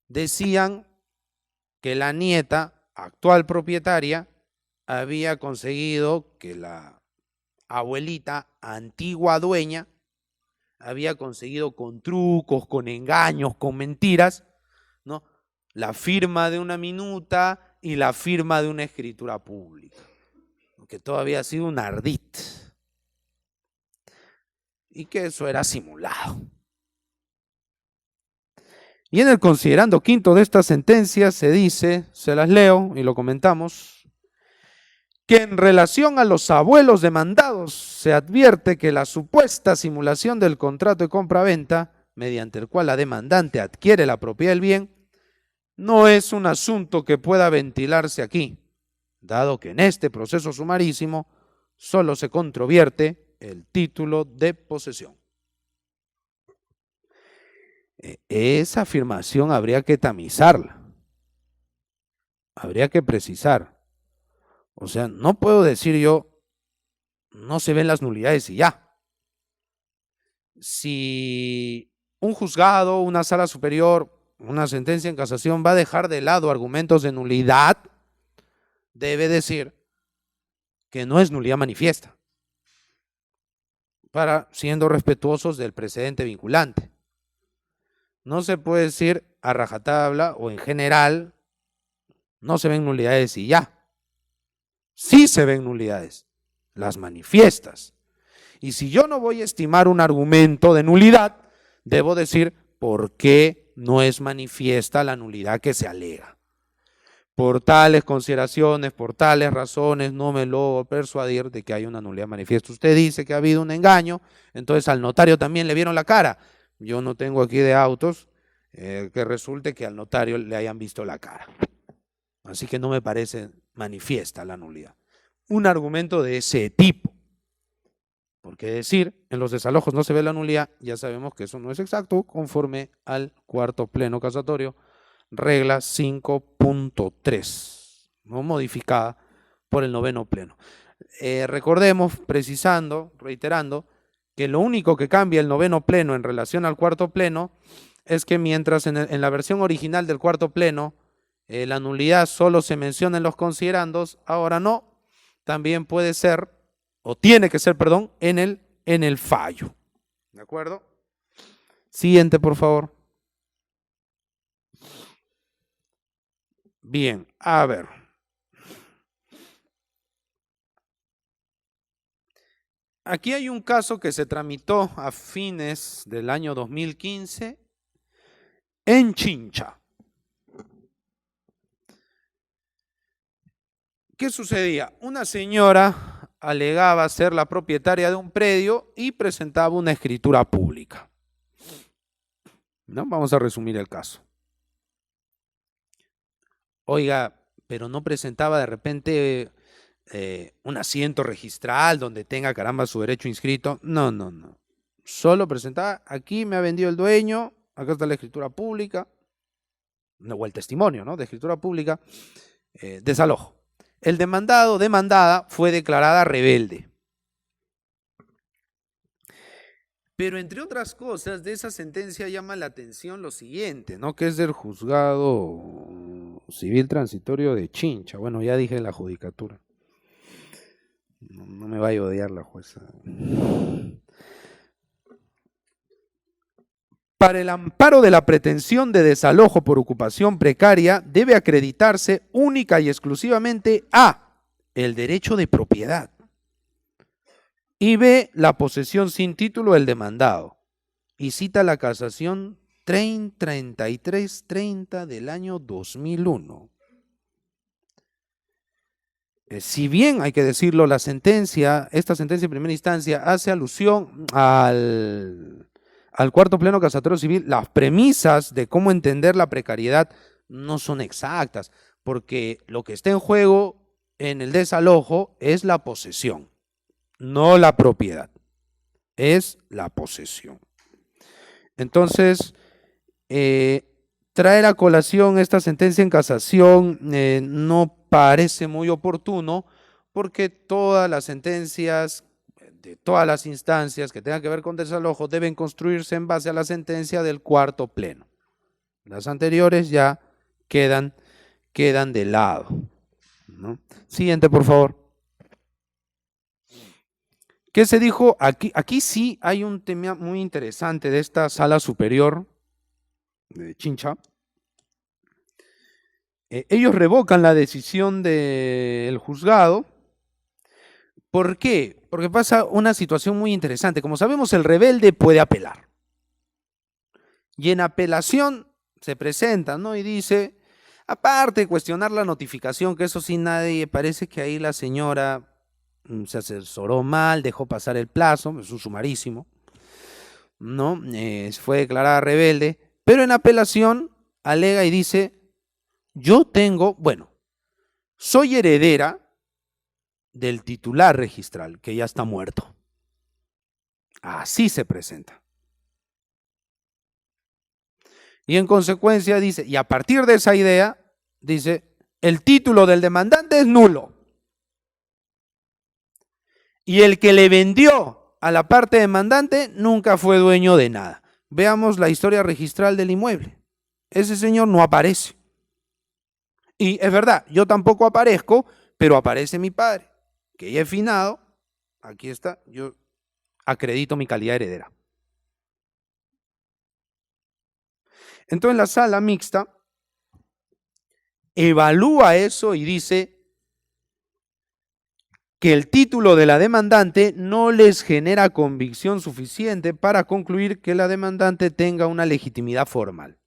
Decían que la nieta, actual propietaria, había conseguido que la abuelita, antigua dueña, había conseguido con trucos, con engaños, con mentiras, ¿no?, la firma de una minuta y la firma de una escritura pública, porque todavía ha sido un ardid y que eso era simulado. Y en el considerando quinto de esta sentencia se dice, se las leo y lo comentamos, que en relación a los abuelos demandados se advierte que la supuesta simulación del contrato de compra-venta, mediante el cual la demandante adquiere la propiedad del bien, no es un asunto que pueda ventilarse aquí, dado que en este proceso sumarísimo solo se controvierte el título de posesión. Esa afirmación habría que tamizarla, habría que precisar. O sea, no puedo decir yo, no se ven las nulidades y ya. Si un juzgado, una sala superior, una sentencia en casación va a dejar de lado argumentos de nulidad, debe decir que no es nulidad manifiesta, para siendo respetuosos del precedente vinculante. No se puede decir a rajatabla o en general, no se ven nulidades y ya. Sí se ven nulidades, las manifiestas. Y si yo no voy a estimar un argumento de nulidad, debo decir por qué no es manifiesta la nulidad que se alega. Por tales consideraciones, por tales razones, no me logro persuadir de que hay una nulidad manifiesta. Usted dice que ha habido un engaño, entonces al notario también le vieron la cara. Yo no tengo aquí de autos que resulte que al notario le hayan visto la cara. Así que no me parece manifiesta la nulidad. Un argumento de ese tipo. Porque decir en los desalojos no se ve la nulidad, ya sabemos que eso no es exacto, conforme al cuarto pleno casatorio, regla 5.3, ¿no? Modificada por el noveno pleno. Recordemos, precisando, reiterando, que lo único que cambia el noveno pleno en relación al cuarto pleno es que mientras en la versión original del cuarto pleno la nulidad solo se menciona en los considerandos, ahora no, también puede ser, o tiene que ser, perdón, en el fallo. ¿De acuerdo? Siguiente, por favor. Bien, a ver. Aquí hay un caso que se tramitó a fines del año 2015 en Chincha. ¿Qué sucedía? Una señora alegaba ser la propietaria de un predio y presentaba una escritura pública. ¿No? Vamos a resumir el caso. Oiga, pero no presentaba de repente un asiento registral donde tenga, caramba, su derecho inscrito. No. Solo presentaba, aquí me ha vendido el dueño, acá está la escritura pública, o el testimonio, ¿no? De escritura pública, desalojo. El demandado, demandada, fue declarada rebelde. Pero entre otras cosas, de esa sentencia llama la atención lo siguiente, ¿no? Que es del juzgado civil transitorio de Chincha. Bueno, ya dije la judicatura. No me vaya a odiar la jueza. Para el amparo de la pretensión de desalojo por ocupación precaria debe acreditarse única y exclusivamente A, el derecho de propiedad, y B, la posesión sin título del demandado. Y cita la casación 3330 del año 2001. Si bien, hay que decirlo, esta sentencia en primera instancia hace alusión al cuarto pleno casatorio civil, las premisas de cómo entender la precariedad no son exactas, porque lo que está en juego en el desalojo es la posesión, no la propiedad, es la posesión. Entonces, traer a colación esta sentencia en casación no parece muy oportuno, porque todas las sentencias de todas las instancias que tengan que ver con desalojo deben construirse en base a la sentencia del cuarto pleno. Las anteriores ya quedan de lado, ¿no? Siguiente, por favor. ¿Qué se dijo? Aquí sí hay un tema muy interesante de esta sala superior de Chincha. Ellos revocan la decisión del juzgado. ¿Por qué? Porque pasa una situación muy interesante. Como sabemos, el rebelde puede apelar. Y en apelación se presenta, ¿no? Y dice, aparte de cuestionar la notificación, que eso sí nadie, parece que ahí la señora se asesoró mal, dejó pasar el plazo, es un sumarísimo, ¿no? Fue declarada rebelde, pero en apelación alega y dice, yo tengo, bueno, soy heredera del titular registral, que ya está muerto. Así se presenta. Y en consecuencia dice, y a partir de esa idea, dice, el título del demandante es nulo. Y el que le vendió a la parte demandante nunca fue dueño de nada. Veamos la historia registral del inmueble. Ese señor no aparece. Y es verdad, yo tampoco aparezco, pero aparece mi padre, que ya es finado. Aquí está, yo acredito mi calidad heredera. Entonces la sala mixta evalúa eso y dice que el título de la demandante no les genera convicción suficiente para concluir que la demandante tenga una legitimidad formal,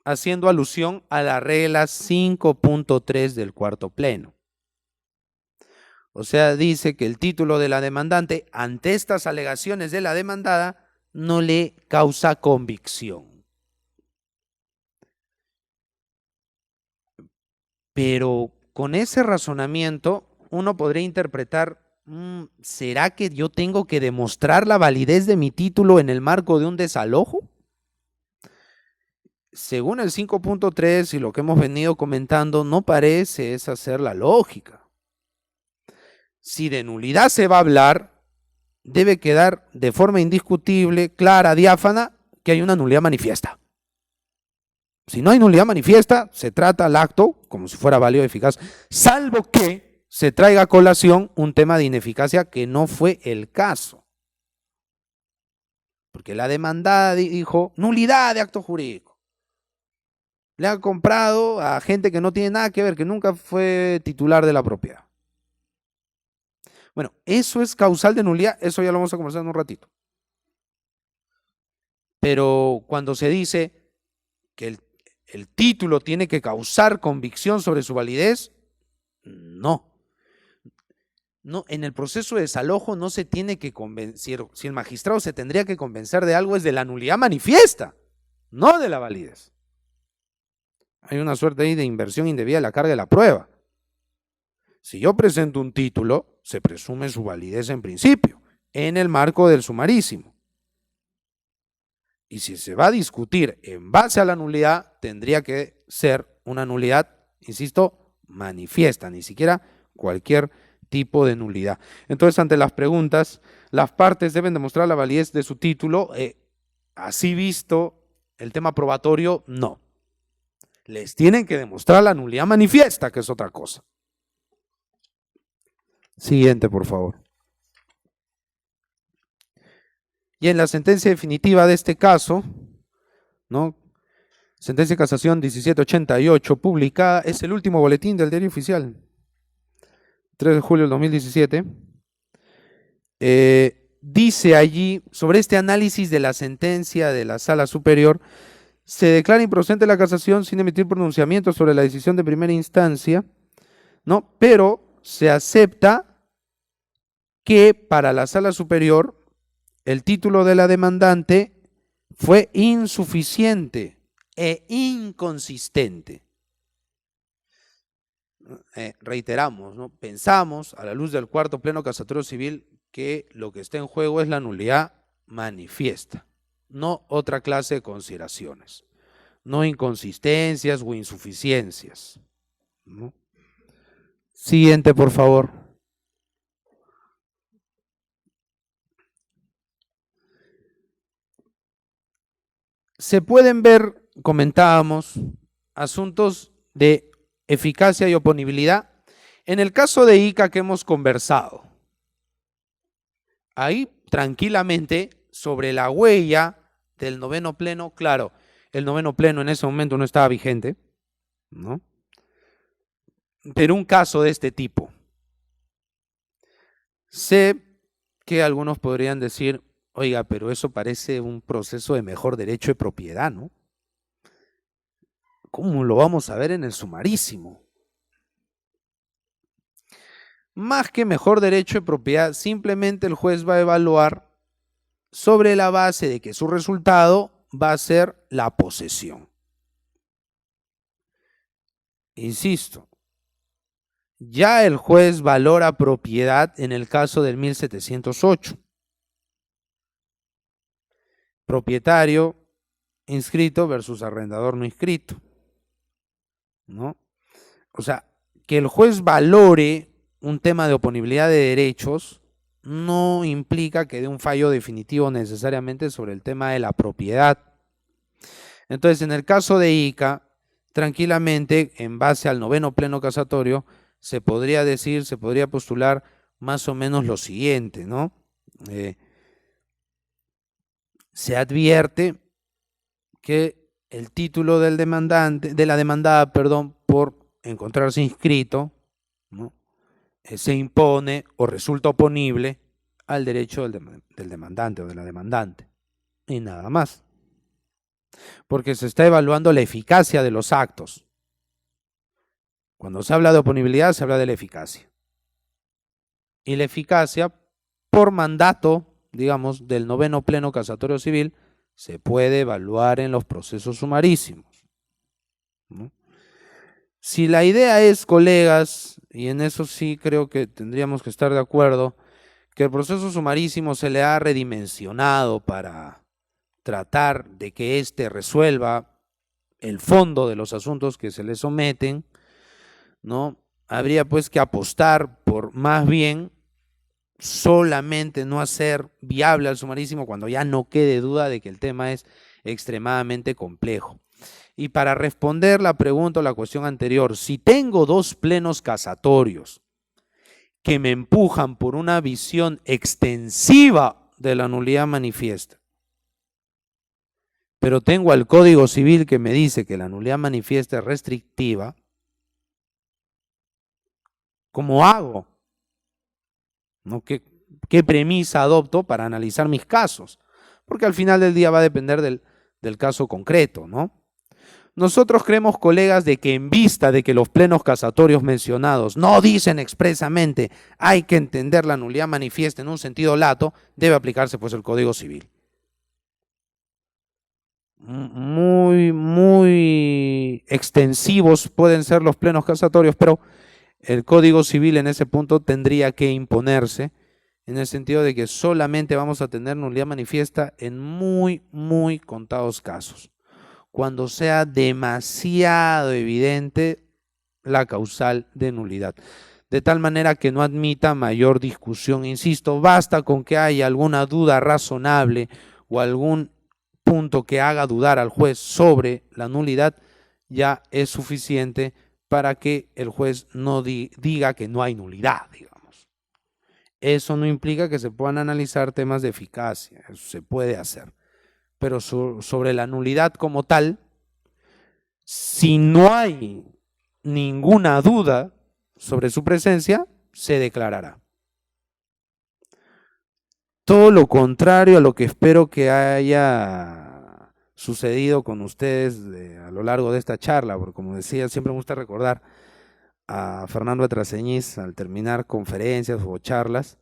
haciendo alusión a la regla 5.3 del cuarto pleno. O sea, dice que el título de la demandante ante estas alegaciones de la demandada no le causa convicción. Pero con ese razonamiento uno podría interpretar, ¿será que yo tengo que demostrar la validez de mi título en el marco de un desalojo? Según el 5.3 y lo que hemos venido comentando, no parece esa ser la lógica. Si de nulidad se va a hablar, debe quedar de forma indiscutible, clara, diáfana, que hay una nulidad manifiesta. Si no hay nulidad manifiesta, se trata el acto como si fuera válido y eficaz, salvo que se traiga a colación un tema de ineficacia que no fue el caso. Porque la demandada dijo nulidad de acto jurídico. Le ha comprado a gente que no tiene nada que ver, que nunca fue titular de la propiedad. Bueno, eso es causal de nulidad, eso ya lo vamos a conversar en un ratito. Pero cuando se dice que el título tiene que causar convicción sobre su validez, no. No, en el proceso de desalojo no se tiene que convencer, si el magistrado se tendría que convencer de algo es de la nulidad manifiesta, no de la validez. Hay una suerte ahí de inversión indebida de la carga de la prueba. Si yo presento un título, se presume su validez en principio, en el marco del sumarísimo. Y si se va a discutir en base a la nulidad, tendría que ser una nulidad, insisto, manifiesta, ni siquiera cualquier tipo de nulidad. Entonces, ante las preguntas, las partes deben demostrar la validez de su título. Así visto el tema probatorio, no. Les tienen que demostrar la nulidad manifiesta, que es otra cosa. Siguiente, por favor. Y en la sentencia definitiva de este caso, ¿no? Sentencia de casación 1788, publicada, es el último boletín del diario oficial, 3 de julio del 2017, dice allí, sobre este análisis de la sentencia de la Sala Superior, se declara improcedente la casación sin emitir pronunciamiento sobre la decisión de primera instancia, ¿no? Pero se acepta que para la Sala Superior el título de la demandante fue insuficiente e inconsistente. Reiteramos, ¿no? Pensamos, a la luz del cuarto pleno casatorio civil, que lo que está en juego es la nulidad manifiesta, no otra clase de consideraciones, no inconsistencias o insuficiencias, ¿no? Siguiente, por favor. Se pueden ver, comentábamos, asuntos de eficacia y oponibilidad. En el caso de ICA que hemos conversado, ahí tranquilamente sobre la huella del noveno pleno, claro, el noveno pleno en ese momento no estaba vigente, ¿no? pero un caso de este tipo. Sé que algunos podrían decir, oiga, pero eso parece un proceso de mejor derecho de propiedad, ¿no? ¿Cómo lo vamos a ver en el sumarísimo? Más que mejor derecho de propiedad, simplemente el juez va a evaluar sobre la base de que su resultado va a ser la posesión. Insisto, ya el juez valora propiedad en el caso del 1708. Propietario inscrito versus arrendador no inscrito, ¿no? O sea, que el juez valore un tema de oponibilidad de derechos no implica que dé un fallo definitivo necesariamente sobre el tema de la propiedad. Entonces, en el caso de Ica, tranquilamente, en base al 9º pleno casatorio, se podría decir, se podría postular más o menos lo siguiente, ¿no? Se advierte que el título del demandante, de la demandada, perdón, por encontrarse inscrito, ¿no?, se impone o resulta oponible al derecho del demandante o de la demandante. Y nada más. Porque se está evaluando la eficacia de los actos. Cuando se habla de oponibilidad, se habla de la eficacia. Y la eficacia, por mandato, digamos, del 9º pleno casatorio civil, se puede evaluar en los procesos sumarísimos, ¿no? Si la idea es, colegas, y en eso sí creo que tendríamos que estar de acuerdo, que el proceso sumarísimo se le ha redimensionado para tratar de que éste resuelva el fondo de los asuntos que se le someten, ¿no? Habría pues que apostar por más bien solamente no hacer viable al sumarísimo cuando ya no quede duda de que el tema es extremadamente complejo. Y para responder la pregunta o la cuestión anterior, si tengo dos plenos casatorios que me empujan por una visión extensiva de la nulidad manifiesta, pero tengo al Código Civil que me dice que la nulidad manifiesta es restrictiva, ¿cómo hago? ¿No? ¿Qué premisa adopto para analizar mis casos? Porque al final del día va a depender del caso concreto, ¿no? Nosotros creemos, colegas, de que en vista de que los plenos casatorios mencionados no dicen expresamente hay que entender la nulidad manifiesta en un sentido lato, debe aplicarse pues el Código Civil. Muy extensivos pueden ser los plenos casatorios, pero el Código Civil en ese punto tendría que imponerse, en el sentido de que solamente vamos a tener nulidad manifiesta en muy contados casos, cuando sea demasiado evidente la causal de nulidad, de tal manera que no admita mayor discusión. Insisto, basta con que haya alguna duda razonable o algún punto que haga dudar al juez sobre la nulidad, ya es suficiente para que el juez no diga que no hay nulidad, digamos. Eso no implica que se puedan analizar temas de eficacia, eso se puede hacer. Pero sobre la nulidad como tal, si no hay ninguna duda sobre su presencia, se declarará. Todo lo contrario a lo que espero que haya sucedido con ustedes a lo largo de esta charla, porque como decía, siempre me gusta recordar a Fernando Atraceñiz al terminar conferencias o charlas,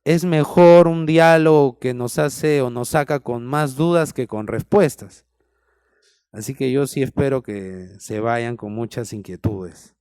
es mejor un diálogo que nos hace o nos saca con más dudas que con respuestas. Así que yo sí espero que se vayan con muchas inquietudes.